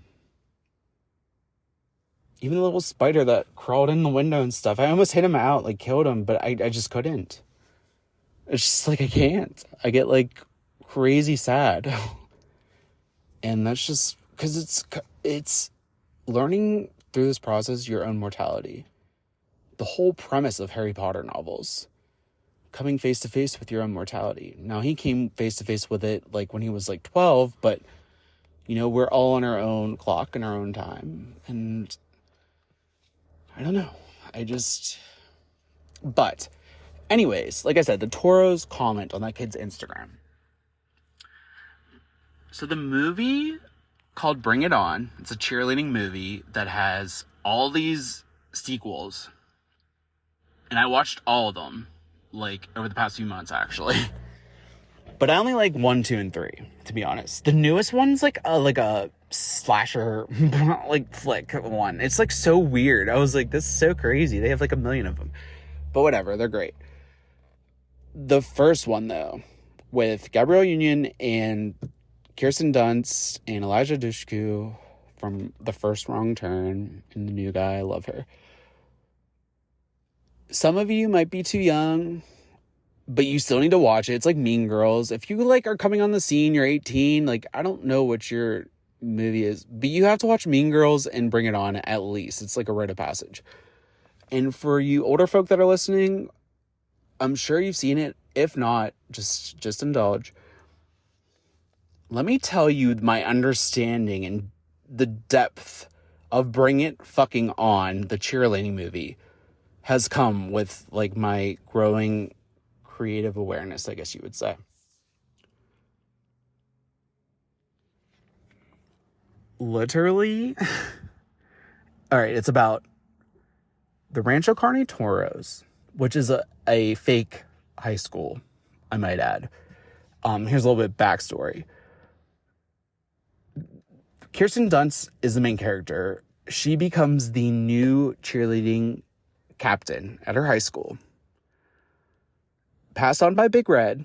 the little spider that crawled in the window and stuff, I almost hit him out, killed him, but I just couldn't. It's just I can't. I get crazy sad. And that's just because it's learning through this process your own mortality. The whole premise of Harry Potter novels, coming face to face with your own mortality. Now he came face to face with it when he was 12, but we're all on our own clock and our own time. And I don't know. But anyways, like I said, the Taurus comment on that kid's Instagram. So the movie called Bring It On, it's a cheerleading movie that has all these sequels. And I watched all of them, like, over the past few months, actually. But I only like 1, 2, and 3, to be honest. The newest one's like a slasher, like, flick one. It's, like, so weird. I was like, this is so crazy. They have, like, 1 million of them. But whatever, they're great. The first one, though, with Gabrielle Union and Kirsten Dunst and Elijah Dushku from The First Wrong Turn and The New Guy. I love her. Some of you might be too young, but you still need to watch it. It's like Mean Girls. If you, like, are coming on the scene, you're 18, like, I don't know what your movie is, but you have to watch Mean Girls and Bring It On at least. It's like a rite of passage. And for you older folk that are listening, I'm sure you've seen it. If not, just indulge. Let me tell you my understanding and the depth of Bring It fucking On, the cheerleading movie, has come with, like, my growing creative awareness, I guess you would say. Literally. All right, it's about the Rancho Carne Toros, which is a fake high school, I might add. Here's a little bit backstory. Kirsten Dunst is the main character. She becomes the new cheerleading captain at her high school. Passed on by Big Red.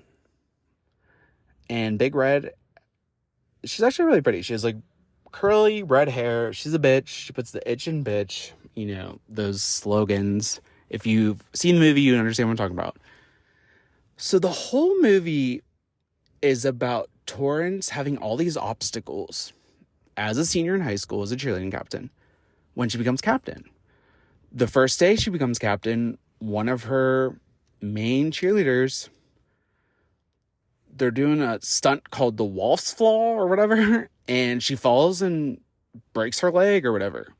And Big Red, she's actually really pretty. She has, like, curly red hair. She's a bitch. She puts the itch in bitch. You know, those slogans. If you've seen the movie, you understand what I'm talking about. So the whole movie is about Torrance having all these obstacles as a senior in high school, as a cheerleading captain, when she becomes captain. The first day she becomes captain, one of her main cheerleaders, they're doing a stunt called the Wolf's Flaw or whatever, and she falls and breaks her leg or whatever.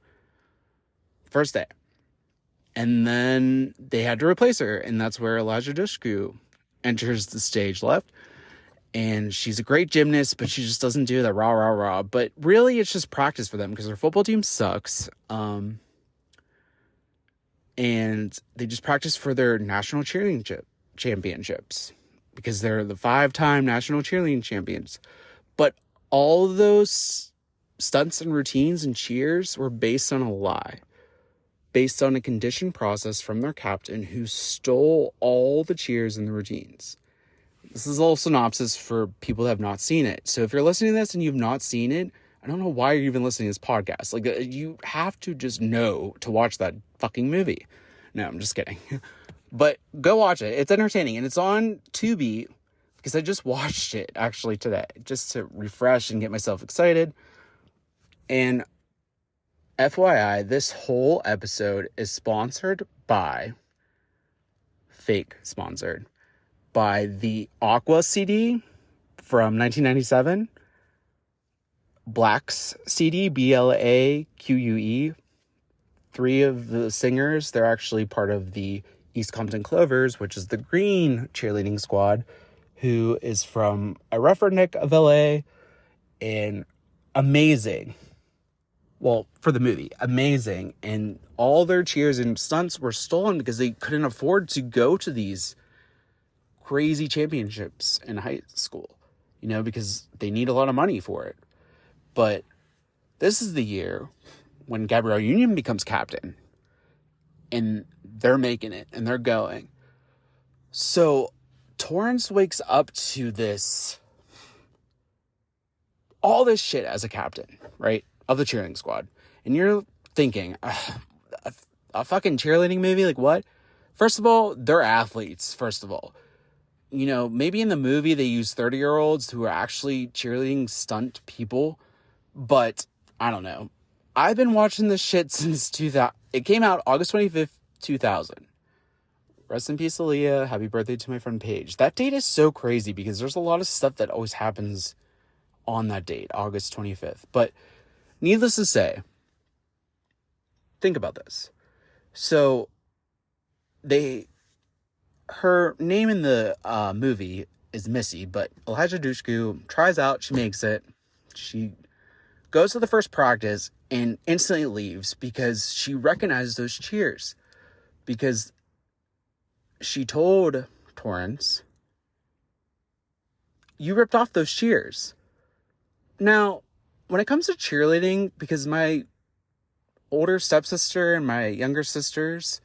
First day. And then they had to replace her, and that's where Elijah Dushku enters the stage left. And she's a great gymnast, but she just doesn't do the rah, rah, rah. But really, it's just practice for them because their football team sucks. And they just practice for their national cheerleading championships because they're the 5-time national cheerleading champions. But all of those stunts and routines and cheers were based on a lie, based on a conditioned process from their captain who stole all the cheers and the routines. This is a little synopsis for people that have not seen it. So if you're listening to this and you've not seen it, I don't know why you're even listening to this podcast. Like, you have to just know to watch that fucking movie. No, I'm just kidding. But go watch it. It's entertaining. And it's on Tubi because I just watched it actually today just to refresh and get myself excited. And FYI, this whole episode is sponsored by, fake sponsored, by the Aqua CD from 1997, Black's CD, BLAQUE. 3 of the singers, they're actually part of the East Compton Clovers, which is the green cheerleading squad, who is from a rougher neck of LA, and amazing. Well, for the movie, amazing. And all their cheers and stunts were stolen because they couldn't afford to go to these crazy championships in high school, you know, because they need a lot of money for it. But this is the year when Gabrielle Union becomes captain, and they're making it, and they're going. So Torrance wakes up to all this shit as a captain, right, of the cheerleading squad. And you're thinking, a fucking cheerleading movie? Like, what? First of all, they're athletes, first of all. You know, maybe in the movie they use 30-year-olds who are actually cheerleading stunt people, but I don't know. I've been watching this shit since 2000. It came out August 25th, 2000. Rest in peace, Aaliyah. Happy birthday to my friend Paige. That date is so crazy because there's a lot of stuff that always happens on that date, August 25th. But needless to say, think about this. So her name in the movie is Missy, but Elijah Dushku tries out, she makes it. She goes to the first practice and instantly leaves because she recognizes those cheers. Because she told Torrance, you ripped off those cheers. Now, when it comes to cheerleading, because my older stepsister and my younger sisters,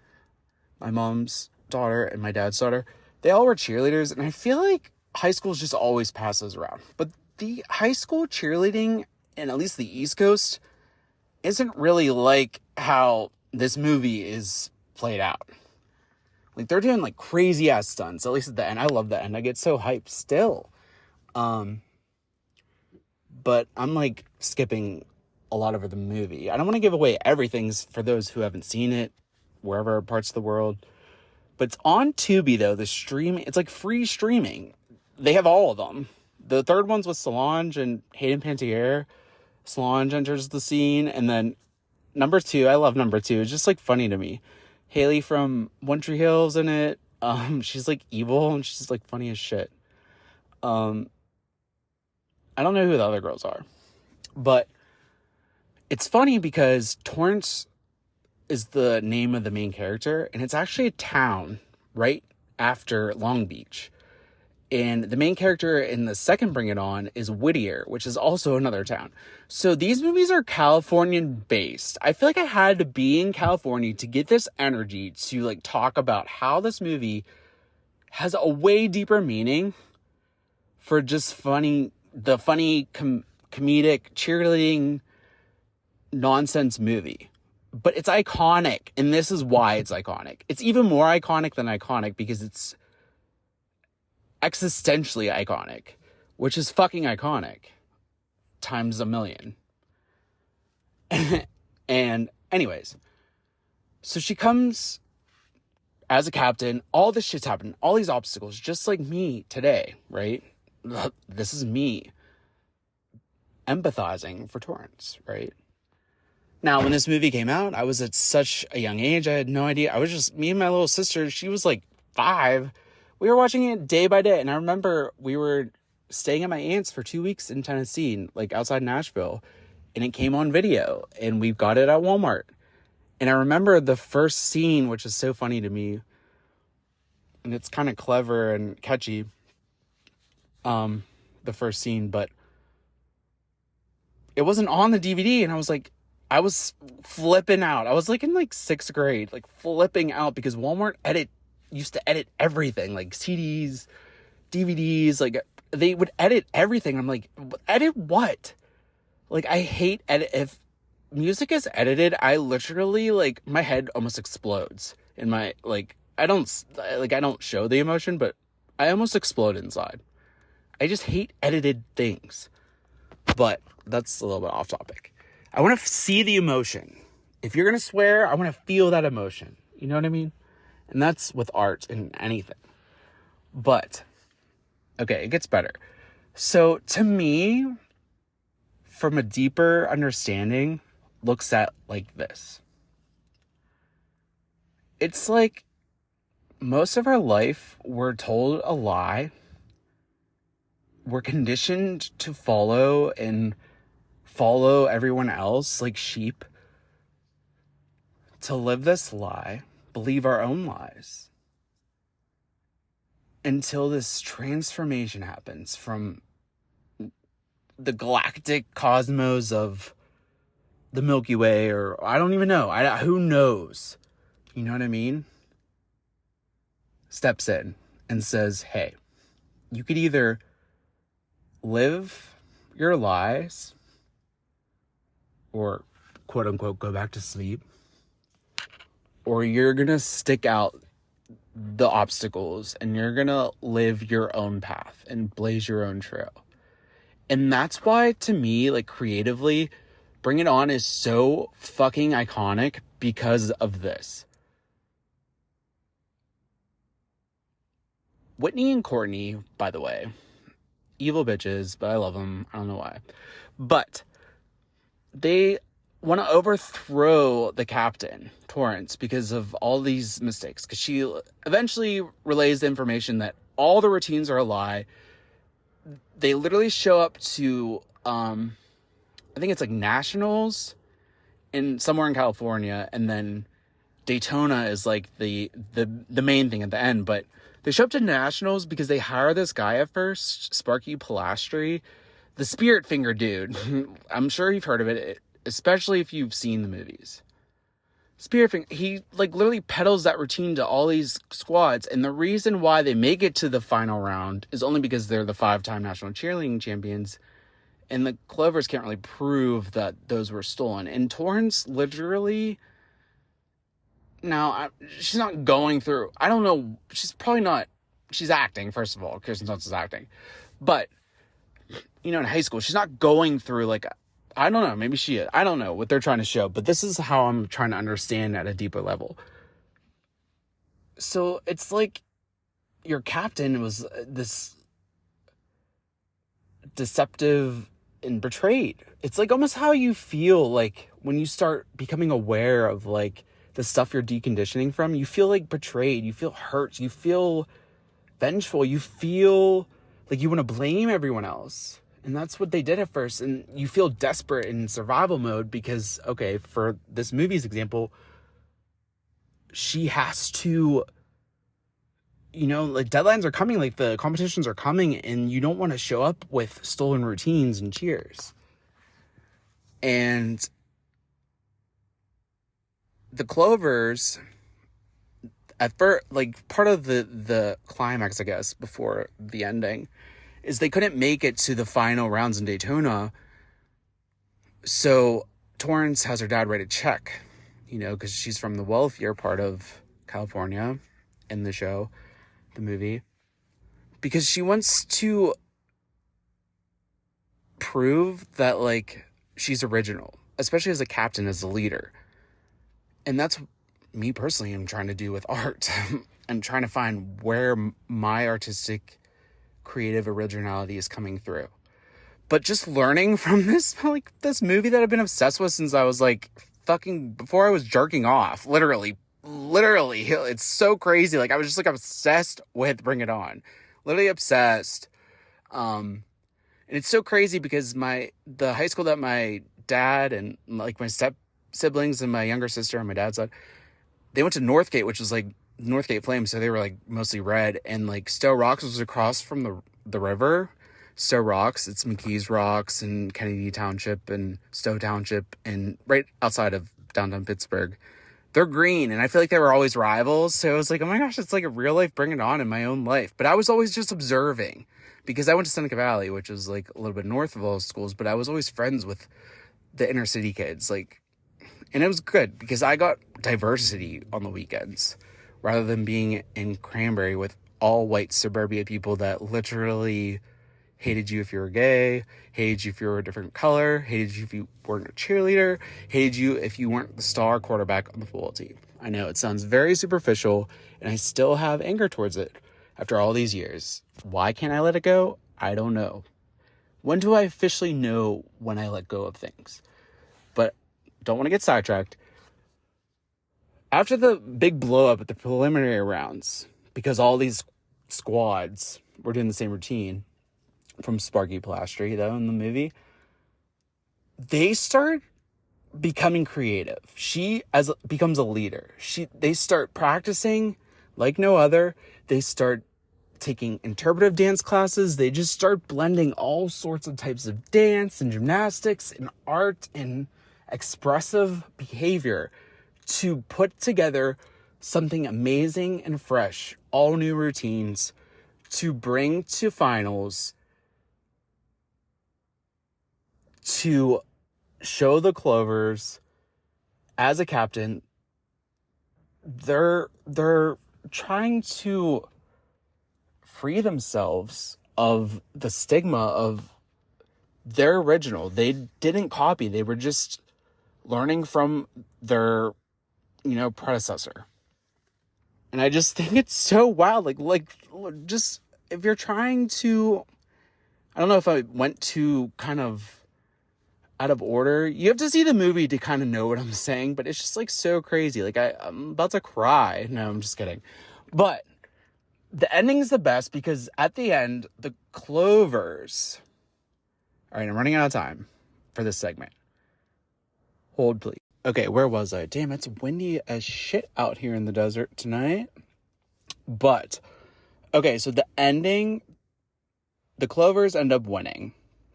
my mom's daughter and my dad's daughter, they all were cheerleaders, and I feel like high schools just always pass those around. But the high school cheerleading, and at least the East Coast, isn't really like how this movie is played out. Like, they're doing like crazy ass stunts, at least at the end. I love that, and I get so hyped still. But I'm like skipping a lot of the movie. I don't want to give away everything for those who haven't seen it, wherever parts of the world. But it's on Tubi, though. The stream, it's like free streaming. They have all of them. The third one's with Solange and Hayden Panettiere. Solange enters the scene, and then number 2, I love number 2. It's just like funny to me. Haley from One Tree Hill's in it. She's like evil, and she's like funny as shit. I don't know who the other girls are, but it's funny because Torrance is the name of the main character, and it's actually a town right after Long Beach. And the main character in the second Bring It On is Whittier, which is also another town. So these movies are Californian based. I feel like I had to be in California to get this energy to like talk about how this movie has a way deeper meaning for just comedic cheerleading nonsense movie. But it's iconic, and this is why it's iconic. It's even more iconic than iconic because it's existentially iconic, which is fucking iconic times a million. And anyways, so she comes as a captain, all this shit's happening, all these obstacles, just like me today, right? This is me empathizing for Torrance, right? Now, when this movie came out, I was at such a young age, I had no idea. I was just, me and my little sister, she was like 5. We were watching it day by day, and I remember we were staying at my aunt's for 2 weeks in Tennessee, like outside Nashville, and it came on video, and we got it at Walmart. And I remember the first scene, which is so funny to me, and it's kind of clever and catchy, the first scene, but it wasn't on the DVD, and I was flipping out. I was like in like 6th grade, like flipping out because Walmart used to edit everything, like CDs, DVDs, like they would edit everything. I'm like, edit what? Like, I hate edit. If music is edited, I literally, like, my head almost explodes in my, like, I don't show the emotion, but I almost explode inside. I just hate edited things. But that's a little bit off topic. I want to see the emotion. If you're going to swear, I want to feel that emotion. You know what I mean? And that's with art and anything. But, okay, it gets better. So, to me, from a deeper understanding, looks at like this. It's like most of our life, we're told a lie. We're conditioned to follow everyone else like sheep. To live this lie, believe our own lies. Until this transformation happens from the galactic cosmos of the Milky Way, or I don't even know. Who knows? You know what I mean? Steps in and says, hey, you could either live your lies or quote unquote go back to sleep, or you're gonna stick out the obstacles and you're gonna live your own path and blaze your own trail. And that's why, to me, like, creatively, Bring It On is so fucking iconic because of this. Whitney and Courtney, by the way, evil bitches, but I love them. I don't know why. But they want to overthrow the captain, Torrance, because of all these mistakes. Because she eventually relays the information that all the routines are a lie. They literally show up to, I think it's like nationals somewhere in California, and then Daytona is like the main thing at the end. But they show up to nationals because they hire this guy at first, Sparky Pilastri, the spirit finger dude. I'm sure you've heard of it, especially if you've seen the movies. Spirit finger, he like literally peddles that routine to all these squads, and the reason why they make it to the final round is only because they're the 5-time national cheerleading champions, and the Clovers can't really prove that those were stolen. And Torrance literally, now she's not going through, I don't know, she's probably not, she's acting, first of all, Kirsten Dunst is acting, but you know, in high school, she's not going through like, I don't know, maybe she is. I don't know what they're trying to show, but this is how I'm trying to understand at a deeper level. So it's like your captain was this deceptive and betrayed. It's like almost how you feel like when you start becoming aware of like the stuff you're deconditioning from. You feel like betrayed, you feel hurt, you feel vengeful, you feel like you want to blame everyone else. And that's what they did at first. And you feel desperate in survival mode because, okay, for this movie's example, she has to, you know, like deadlines are coming, like the competitions are coming, and you don't want to show up with stolen routines and cheers. And the Clovers, at first, like part of the climax, I guess, before the ending, is they couldn't make it to the final rounds in Daytona. So Torrance has her dad write a check, you know, because she's from the wealthier part of California in the show, the movie, because she wants to prove that, like, she's original, especially as a captain, as a leader. And that's me personally am trying to do with art. I'm trying to find where my artistic creative originality is coming through. But just learning from this movie that I've been obsessed with since I was like fucking before I was jerking off, literally, it's so crazy. Like I was just like obsessed with Bring It On, literally obsessed. And it's so crazy because the high school that my dad and like my step siblings and my younger sister on my dad's side, they went to Northgate, which was like Northgate Flames, so they were like mostly red, and like Stowe Rocks was across from the river. Stowe Rocks, it's McKees Rocks and Kennedy Township and Stowe Township, and right outside of downtown Pittsburgh. They're green, and I feel like they were always rivals, so I was like, oh my gosh, it's like a real life Bring It On in my own life. But I was always just observing, because I went to Seneca Valley, which is like a little bit north of all those schools, but I was always friends with the inner city kids, like, and it was good because I got diversity on the weekends rather than being in Cranberry with all white suburbia people that literally hated you if you were gay, hated you if you were a different color, hated you if you weren't a cheerleader, hated you if you weren't the star quarterback on the football team. I know it sounds very superficial, and I still have anger towards it after all these years. Why can't I let it go? I don't know. When do I officially know when I let go of things? But don't want to get sidetracked. After the big blow up at the preliminary rounds, because all these squads were doing the same routine from Sparky Pilastri, though, in the movie, they start becoming creative. She becomes a leader. They start practicing like no other. They start taking interpretive dance classes. They just start blending all sorts of types of dance and gymnastics and art and expressive behavior to put together something amazing and fresh, all new routines to bring to finals, to show the Clovers as a captain. They're trying to free themselves of the stigma of their original. They didn't copy. They were just learning from their, predecessor. And I just think it's so wild. Like just if you're trying to, I don't know if I went too kind of out of order. You have to see the movie to kind of know what I'm saying, but it's just like so crazy. Like I'm about to cry. No, I'm just kidding. But The ending's the best because at the end, the Clovers... All right, I'm running out of time for this segment. Hold, please. Okay, where was I? Damn, it's windy as shit out here in the desert tonight. But, okay, so the ending, the Clovers end up winning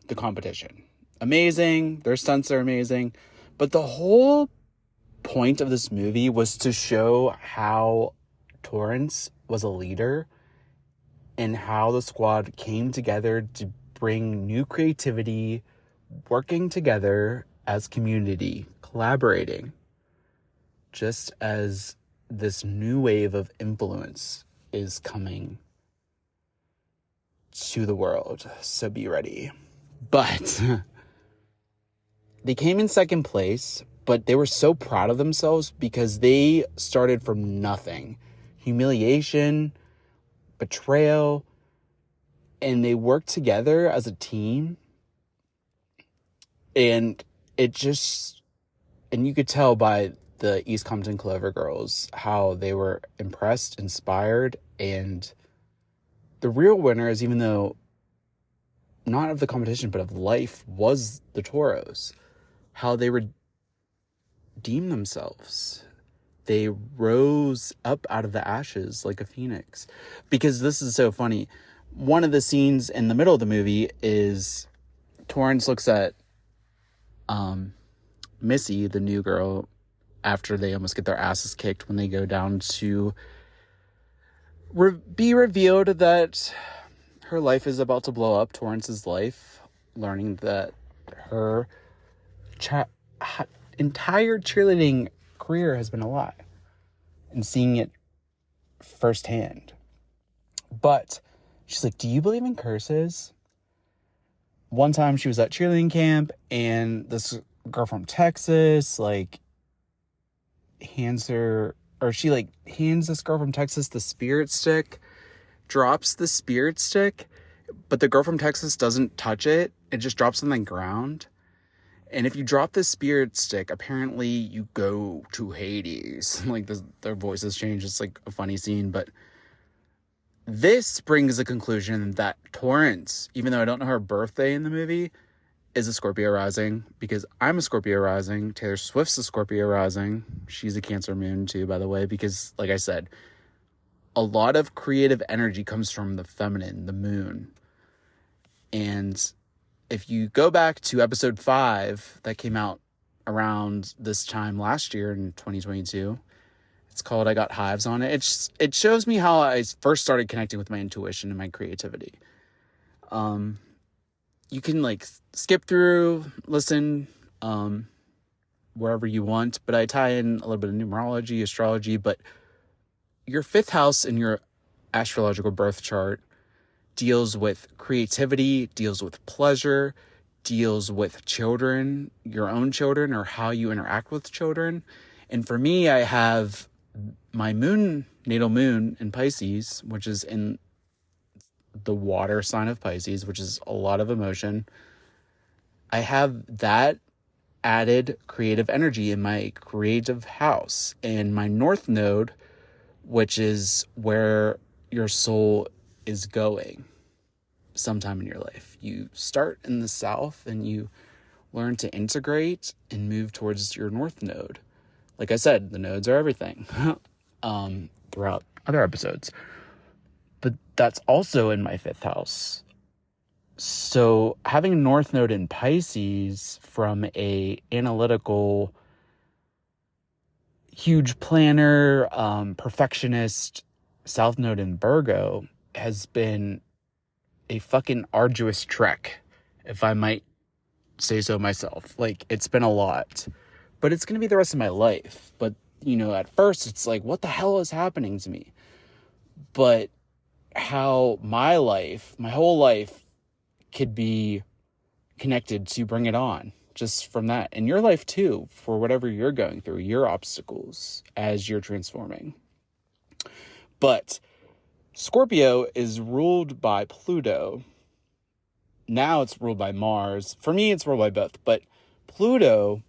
the competition. Amazing. Their stunts are amazing. But the whole point of this movie was to show how Taurus was a leader and how the squad came together to bring new creativity, working together as community, collaborating, just as this new wave of influence is coming to the world. So be ready. But they came in second place, but they were so proud of themselves because they started from nothing. Humiliation, betrayal, and they worked together as a team. And it just, and you could tell by the East Compton Clover girls how they were impressed, inspired, and the real winners, even though not of the competition, but of life, was the Taurus. How they redeemed themselves. They rose up out of the ashes like a phoenix. Because this is so funny. One of the scenes in the middle of the movie is Torrance looks at Missy, the new girl, after they almost get their asses kicked when they go down to be revealed that her life is about to blow up. Torrance's life, learning that her entire cheerleading career has been a lie, and seeing it firsthand. But she's like, do you believe in curses? One time she was at cheerleading camp and this girl from Texas hands this girl from Texas the spirit stick, drops the spirit stick, but the girl from Texas doesn't touch it. It just drops on the ground. And if you drop the spirit stick, apparently you go to Hades. Their voices change. It's like a funny scene, but this brings the conclusion that Torrance, even though I don't know her birthday in the movie, is a Scorpio rising, because I'm a Scorpio rising. Taylor Swift's a Scorpio rising. She's a Cancer moon too, by the way, because like I said, a lot of creative energy comes from the feminine, the moon. And if you go back to episode 5 that came out around this time last year in 2022, it's called I Got Hives on It. It shows me how I first started connecting with my intuition and my creativity. You can skip through, listen, wherever you want, but I tie in a little bit of numerology, astrology, but your 5th house in your astrological birth chart deals with creativity, deals with pleasure, deals with children, your own children, or how you interact with children. And for me, I have my natal moon in Pisces, which is in the water sign of Pisces, which is a lot of emotion. I have that added creative energy in my creative house, and my north node, which is where your soul is going sometime in your life. You start in the south and you learn to integrate and move towards your north node. Like I said, the nodes are everything throughout other episodes. But that's also in my 5th house. So having a north node in Pisces from a analytical, huge planner, perfectionist south node in Virgo has been a fucking arduous trek, if I might say so myself. It's been a lot, but it's going to be the rest of my life. But, at first it's like, what the hell is happening to me? But how my whole life could be connected to bring it on just from that. And your life too, for whatever you're going through, your obstacles as you're transforming. But Scorpio is ruled by Pluto. Now it's ruled by Mars. For me, it's ruled by both. But Pluto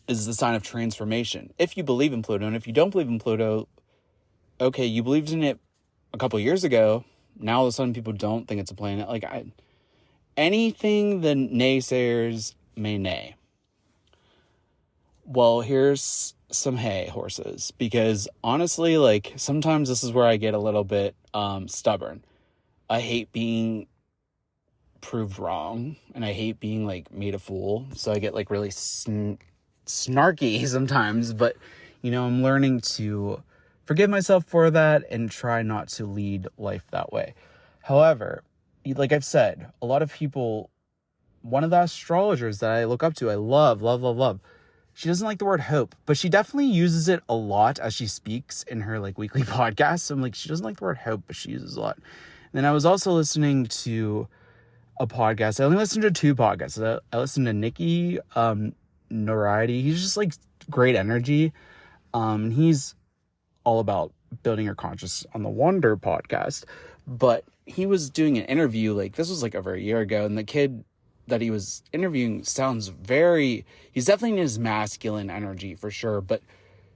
is the sign of transformation. If you believe in Pluto, and if you don't believe in Pluto, okay, you believed in it a couple years ago. Now all of a sudden people don't think it's a planet. Like, anything the naysayers may nay. Well, here's some hay, horses, because honestly, like, sometimes this is where I get a little bit stubborn. I hate being proved wrong, and I hate being, like, made a fool, so I get, like, really snarky sometimes, but, you know, I'm learning to forgive myself for that and try not to lead life that way. However, like I've said, a lot of people, one of the astrologers that I look up to, I love, she doesn't like the word hope, but she definitely uses it a lot as she speaks in her, like, weekly podcast. So I'm like, she doesn't like the word hope, but she uses it a lot. And then I was also listening to a podcast. I only listened to 2 podcasts. I listened to Nikki Notoriety. He's just, like, great energy. He's all about building your conscious on the Wonder podcast. But he was doing an interview, like, this was like over a year ago, and the kid that he was interviewing sounds he's definitely in his masculine energy for sure, but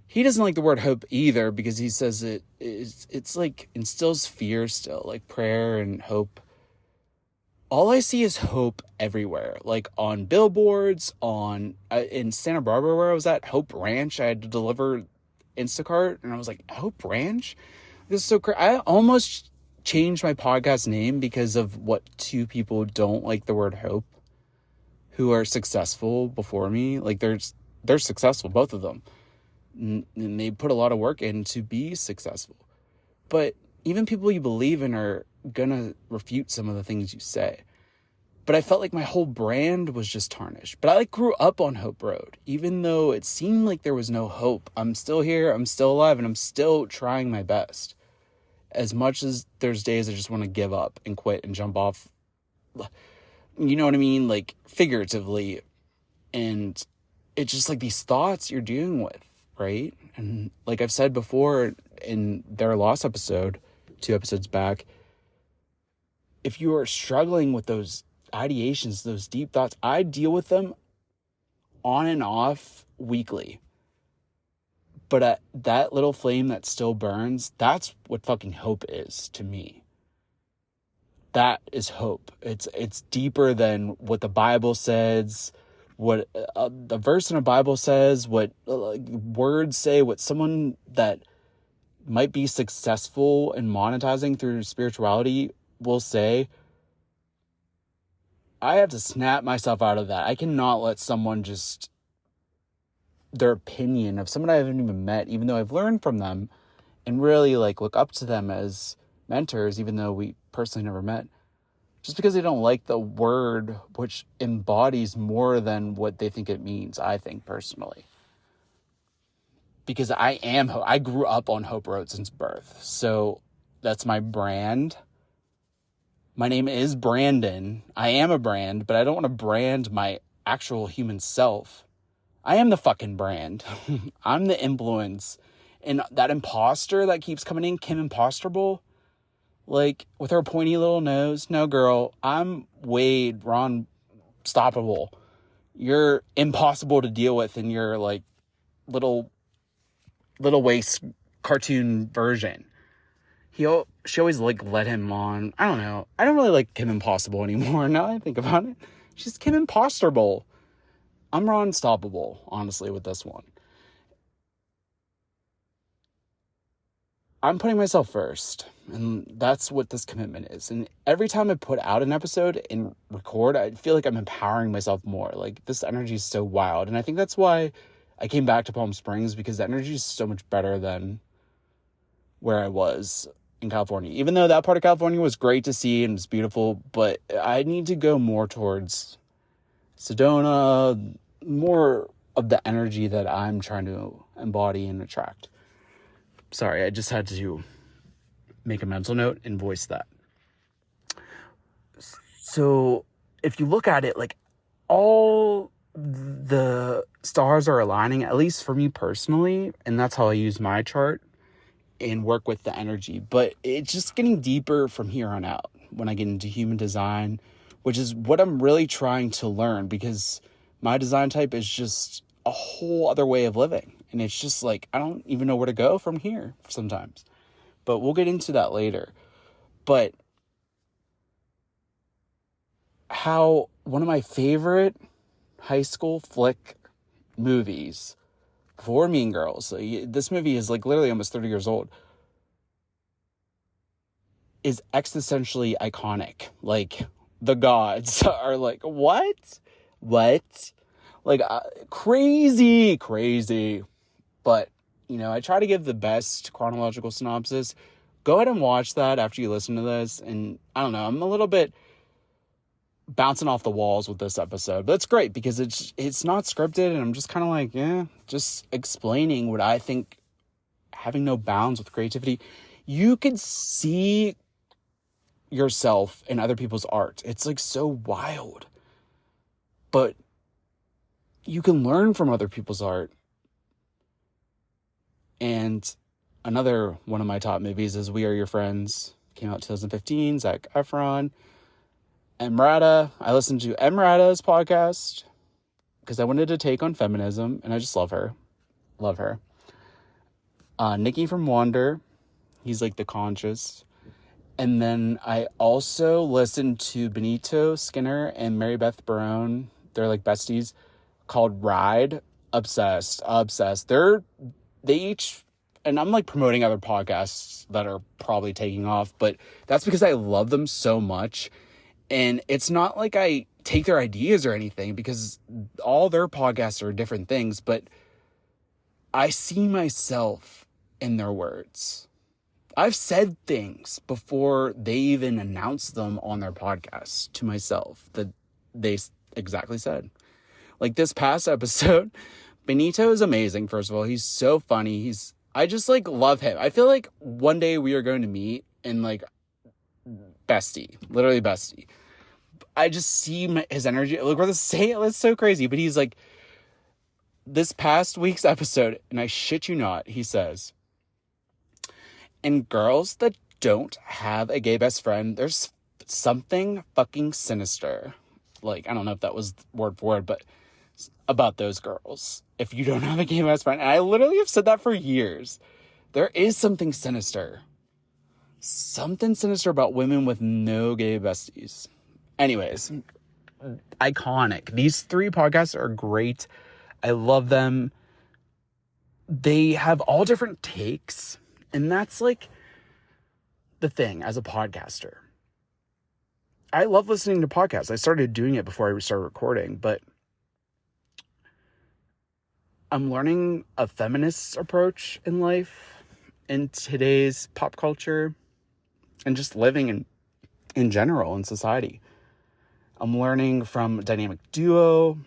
he doesn't like the word hope either, because he says it's like instills fear still, like prayer and hope. All I see is hope everywhere, like on billboards, in Santa Barbara where I was at, Hope Ranch. I had to deliver Instacart, and I was like, Hope Ranch? This is so crazy. I almost changed my podcast name because of what 2 people don't like the word hope, who are successful before me. Like, they're successful, both of them, and they put a lot of work in to be successful. But even people you believe in are gonna refute some of the things you say. But I felt like my whole brand was just tarnished. But I, like, grew up on Hope Road, even though it seemed like there was no hope. I'm still here, I'm still alive, and I'm still trying my best. As much as there's days I just want to give up and quit and jump off, you know what I mean? Like, figuratively. And it's just like these thoughts you're dealing with, right? And like I've said before in their last episode, 2 episodes back, if you are struggling with those ideations, those deep thoughts, I deal with them on and off weekly. But that little flame that still burns, that's what fucking hope is to me. That is hope. It's deeper than what the Bible says, what the verse in the Bible says, what words say, what someone that might be successful in monetizing through spirituality will say. I have to snap myself out of that. I cannot let someone just, their opinion of someone I haven't even met, even though I've learned from them and really, like, look up to them as mentors, even though we personally never met, just because they don't like the word, which embodies more than what they think it means, I think, personally. Because I grew up on Hope Road since birth. So that's my brand. My name is Brandon. I am a brand, but I don't want to brand my actual human self. I am the fucking brand. I'm the influence. And that imposter that keeps coming in, Kim Imposterable, like, with her pointy little nose. No, girl, I'm Wade, Ron Stoppable. You're impossible to deal with in your, like, little waist cartoon version. She always, like, let him on. I don't know. I don't really like Kim Impossible anymore now I think about it. She's Kim Imposterable. I'm Ron Stoppable, honestly, with this one. I'm putting myself first, and that's what this commitment is. And every time I put out an episode and record, I feel like I'm empowering myself more. Like, this energy is so wild, and I think that's why I came back to Palm Springs, because the energy is so much better than where I was in California. Even though that part of California was great to see and it's beautiful, but I need to go more towards Sedona, more of the energy that I'm trying to embody and attract. Sorry, I just had to make a mental note and voice that. So if you look at it, like, all the stars are aligning, at least for me personally, and that's how I use my chart and work with the energy. But it's just getting deeper from here on out when I get into human design, which is what I'm really trying to learn, because my design type is just a whole other way of living. And it's just like, I don't even know where to go from here sometimes. but we'll get into that later. But how one of my favorite high school flick movies before Mean Girls, this movie is like literally almost 30 years old, is existentially iconic. Like, the gods are like, what? Like, crazy. But, I try to give the best chronological synopsis. Go ahead and watch that after you listen to this. And I don't know, I'm a little bit bouncing off the walls with this episode, but it's great because it's not scripted, and I'm just kind of like, just explaining what I think, having no bounds with creativity. You could see yourself in other people's art. It's like so wild, but you can learn from other people's art. And another one of my top movies is We Are Your Friends. Came out 2015, Zac Efron. Emrata. I listened to Emrata's podcast because I wanted to take on feminism, and I just love her. Nikki from Wander. He's like the conscious. And then I also listened to Benito Skinner and Mary Beth Barone. They're like besties, called Ride. Obsessed. They each, and I'm like promoting other podcasts that are probably taking off, but that's because I love them so much. And it's not like I take their ideas or anything, because all their podcasts are different things, but I see myself in their words. I've said things before they even announced them on their podcast to myself that they exactly said. Like this past episode, Benito is amazing. First of all, he's so funny. I just like love him. I feel like one day we are going to meet and like literally bestie. I just see his energy. Look, we're the same. It's so crazy. But he's like, this past week's episode, and I shit you not, he says, in girls that don't have a gay best friend, there's something fucking sinister. Like, I don't know if that was word for word, but about those girls. If you don't have a gay best friend, and I literally have said that for years, there is something sinister. Something sinister about women with no gay besties. Anyways, iconic. These three podcasts are great. I love them. They have all different takes. And that's like the thing as a podcaster. I love listening to podcasts. I started doing it before I started recording, but I'm learning a feminist approach in life, in today's pop culture, and just living in general in society. I'm learning from a dynamic duo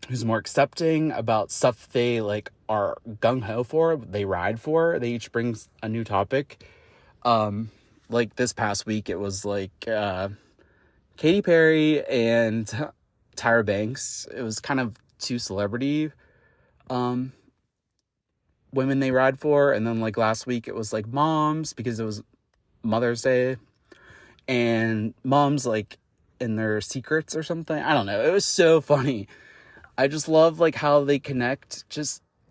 who's more accepting about stuff they like are gung-ho for, they ride for. They each bring a new topic. Like this past week, it was like Katy Perry and Tyra Banks. It was kind of two celebrity women they ride for. And then like last week, it was like moms, because it was Mother's Day, and moms like in their secrets or something. I don't know. It was so funny. I just love like how they connect,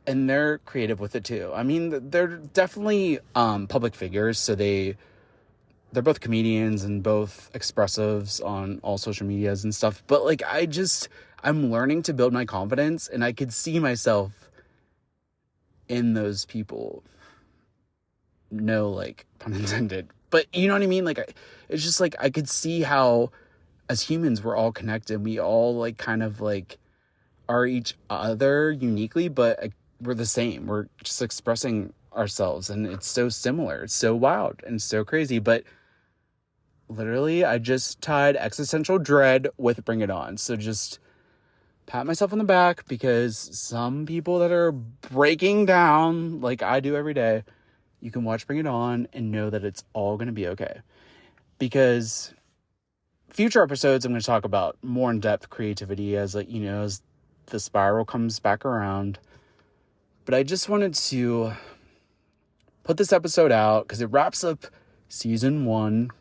and they're creative with it too. I mean, they're definitely public figures, so they're both comedians and both expressives on all social medias and stuff. But like, I'm learning to build my confidence, and I could see myself in those people. No, like, pun intended. But you know what I mean? Like, it's just like, I could see how as humans, we're all connected. We all like kind of like are each other uniquely, but we're the same. We're just expressing ourselves, and it's so similar. It's so wild and so crazy. But literally, I just tied existential dread with Bring It On. So just pat myself on the back, because some people that are breaking down like I do every day, you can watch Bring It On and know that it's all going to be okay. Because future episodes, I'm going to talk about more in-depth creativity as like, as the spiral comes back around. But I just wanted to put this episode out because it wraps up season 1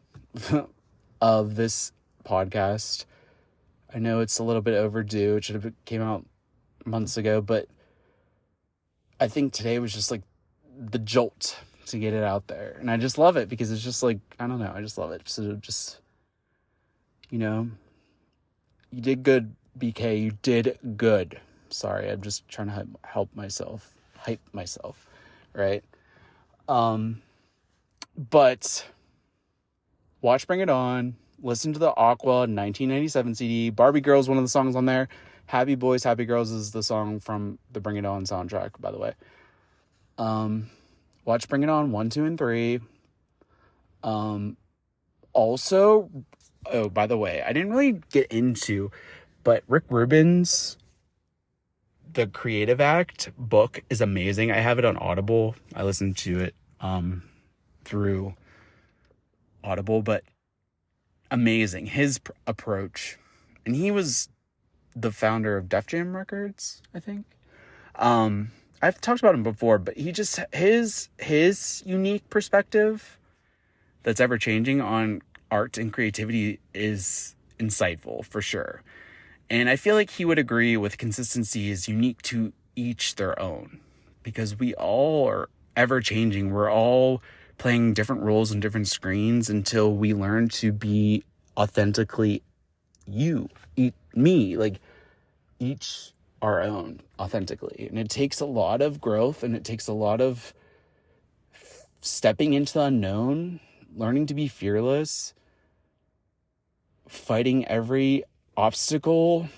of this podcast. I know it's a little bit overdue. It should have came out months ago, but I think today was just like the jolt to get it out there. And I just love it because it's just like, I don't know, I just love it. So just, you know, you did good, BK. You did good. Sorry, I'm just trying to hype myself, right? But watch Bring It On. Listen to the Aqua 1997 CD. Barbie Girl is one of the songs on there. Happy Boys, Happy Girls is the song from the Bring It On soundtrack, by the way. Watch Bring It On 1, 2, and 3. Also, oh, by the way, I didn't really get into, but Rick Rubin's The Creative Act book is amazing. I have it on Audible. I listened to it through Audible, but amazing. His approach. And he was the founder of Def Jam Records, I think. I've talked about him before, but he just, his unique perspective that's ever changing on art and creativity is insightful for sure. And I feel like he would agree with consistency is unique to each their own, because we all are ever changing. We're all playing different roles on different screens until we learn to be authentically me, like each our own authentically. And it takes a lot of growth, and it takes a lot of stepping into the unknown, learning to be fearless, fighting every obstacle.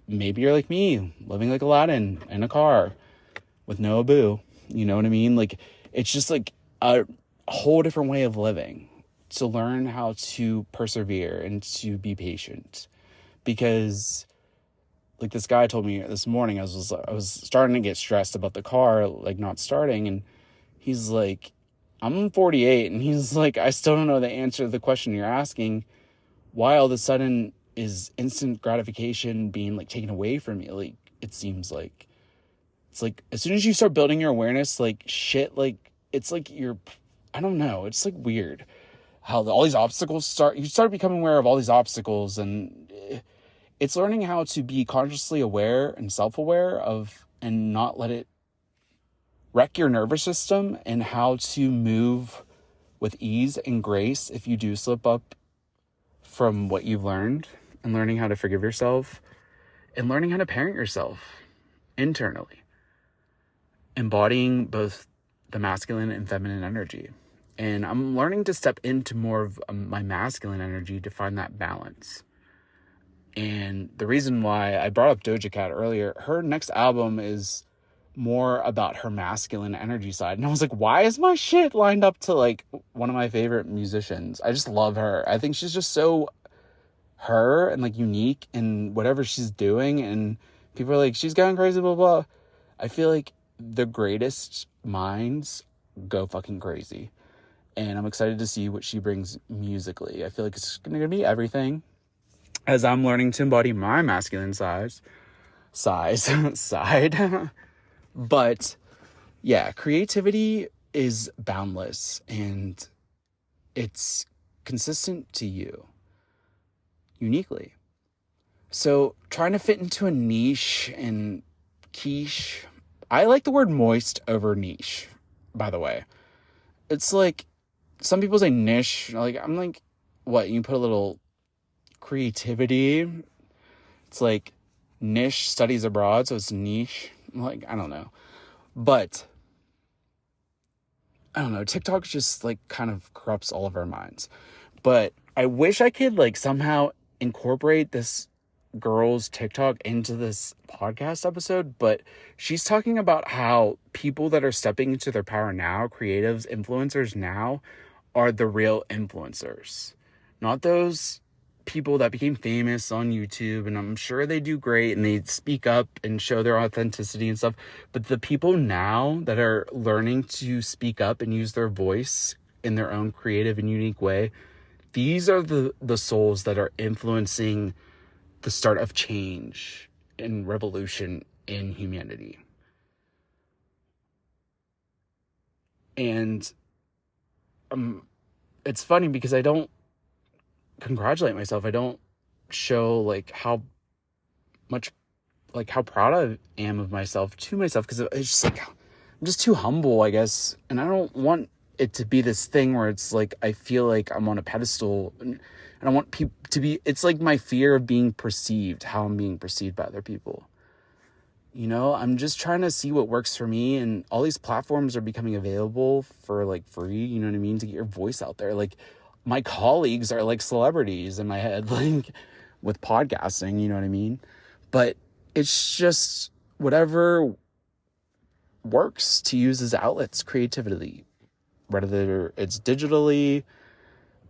Maybe you're like me, living like Aladdin in a car with no boo. You know what I mean? Like, it's just like a whole different way of living, to learn how to persevere and to be patient. Because like this guy told me this morning, I was starting to get stressed about the car, like not starting. And he's like, I'm 48. And he's like, I still don't know the answer to the question you're asking. Why all of a sudden is instant gratification being like taken away from you? Like, it seems like it's like as soon as you start building your awareness, like shit, like it's like I don't know. It's like weird how all these obstacles you start becoming aware of all these obstacles, and it's learning how to be consciously aware and self-aware of, and not let it wreck your nervous system, and how to move with ease and grace if you do slip up from what you've learned, and learning how to forgive yourself, and learning how to parent yourself internally, embodying both the masculine and feminine energy. And I'm learning to step into more of my masculine energy to find that balance. And the reason why I brought up Doja Cat earlier, her next album is more about her masculine energy side. And I was like, why is my shit lined up to like one of my favorite musicians? I just love her. I think she's just so her and like unique in whatever she's doing. And people are like, she's going crazy, blah, blah. I feel like the greatest minds go fucking crazy. And I'm excited to see what she brings musically. I feel like it's going to be everything, as I'm learning to embody my masculine side. But yeah, creativity is boundless, and it's consistent to you uniquely. So trying to fit into a niche and quiche, I like the word moist over niche, by the way. It's like, some people say niche, like, I'm like, what, you put a little creativity, it's like niche studies abroad, so it's niche. Like, I don't know, but I don't know, TikTok just like kind of corrupts all of our minds. But I wish I could like somehow incorporate this girl's TikTok into this podcast episode, but she's talking about how people that are stepping into their power now, creatives, influencers now, are the real influencers, not those people that became famous on YouTube, and I'm sure they do great and they speak up and show their authenticity and stuff, but the people now that are learning to speak up and use their voice in their own creative and unique way, these are the souls that are influencing the start of change and revolution in humanity. And it's funny because I don't congratulate myself. I don't show like how much, like how proud I am of myself to myself, because it's just like, I'm just too humble, I guess. And I don't want it to be this thing where it's like, I feel like I'm on a pedestal, and I don't want people to be, it's like my fear of being perceived, how I'm being perceived by other people. You know, I'm just trying to see what works for me, and all these platforms are becoming available for like free, you know what I mean, to get your voice out there. Like, my colleagues are like celebrities in my head, like with podcasting, you know what I mean? But it's just whatever works to use as outlets, creativity, whether it's digitally.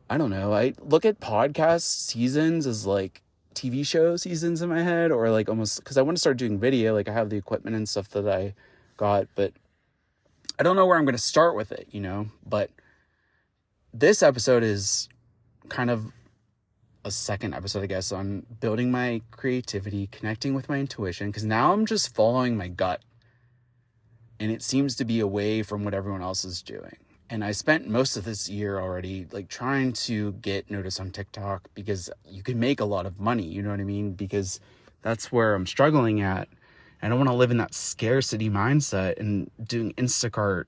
I don't know. I look at podcast seasons as like TV show seasons in my head, or like almost, because I want to start doing video. Like, I have the equipment and stuff that I got, but I don't know where I'm going to start with it, you know? But this episode is kind of a second episode, I guess, on building my creativity, connecting with my intuition, because now I'm just following my gut, and it seems to be away from what everyone else is doing. And I spent most of this year already like trying to get noticed on TikTok, because you can make a lot of money, you know what I mean? Because that's where I'm struggling at. I don't want to live in that scarcity mindset and doing Instacart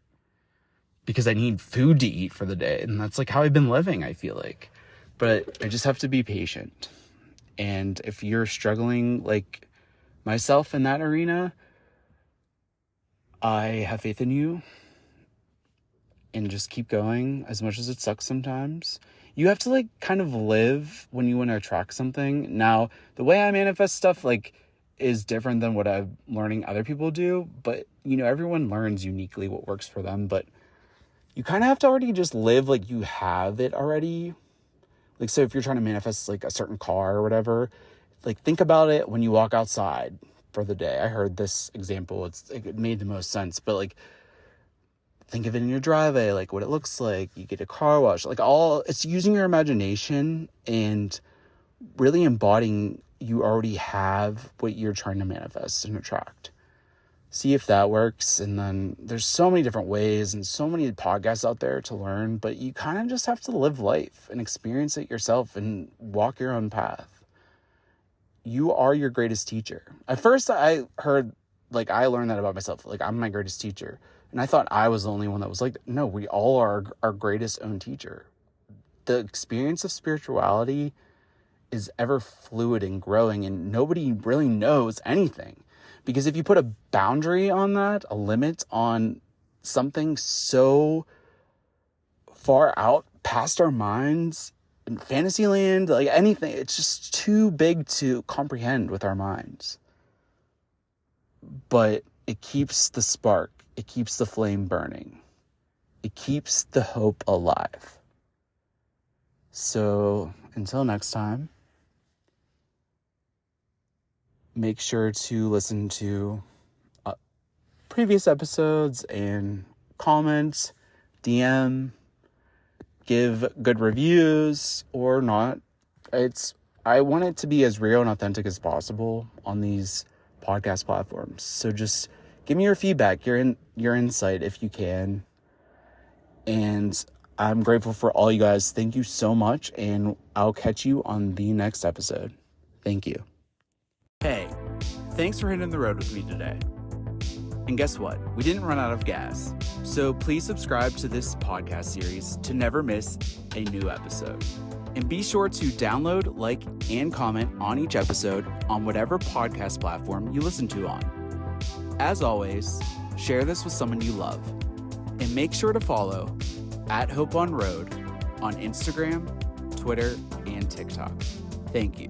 because I need food to eat for the day. And that's like how I've been living, I feel like. But I just have to be patient. And if you're struggling like myself in that arena, I have faith in you. And just keep going, as much as it sucks sometimes. You have to like kind of live when you want to attract something. Now, the way I manifest stuff like is different than what I'm learning other people do. But, you know, everyone learns uniquely what works for them. But you kind of have to already just live like you have it already. Like, so if you're trying to manifest like a certain car or whatever, like think about it when you walk outside for the day. I heard this example. It made the most sense. But like, think of it in your driveway, like what it looks like. You get a car wash, like it's using your imagination and really embodying you already have what you're trying to manifest and attract. See if that works. And then there's so many different ways and so many podcasts out there to learn, but you kind of just have to live life and experience it yourself and walk your own path. You are your greatest teacher. At first I heard, like, I learned that about myself. Like, I'm my greatest teacher. And I thought I was the only one that was like, no, we all are our greatest own teacher. The experience of spirituality is ever fluid and growing, and nobody really knows anything. Because if you put a boundary on that, a limit on something so far out past our minds, in fantasy land, like anything, it's just too big to comprehend with our minds. But it keeps the spark. It keeps the flame burning. It keeps the hope alive. So until next time, make sure to listen to previous episodes and comment, DM, give good reviews or not. I want it to be as real and authentic as possible on these podcast platforms. So just give me your feedback, your insight if you can. And I'm grateful for all you guys. Thank you so much, and I'll catch you on the next episode. Thank you. Hey, thanks for hitting the road with me today. And guess what? We didn't run out of gas. So please subscribe to this podcast series to never miss a new episode. And be sure to download, like, and comment on each episode on whatever podcast platform you listen to on. As always, share this with someone you love. And make sure to follow @HopeOnRoad on Instagram, Twitter, and TikTok. Thank you.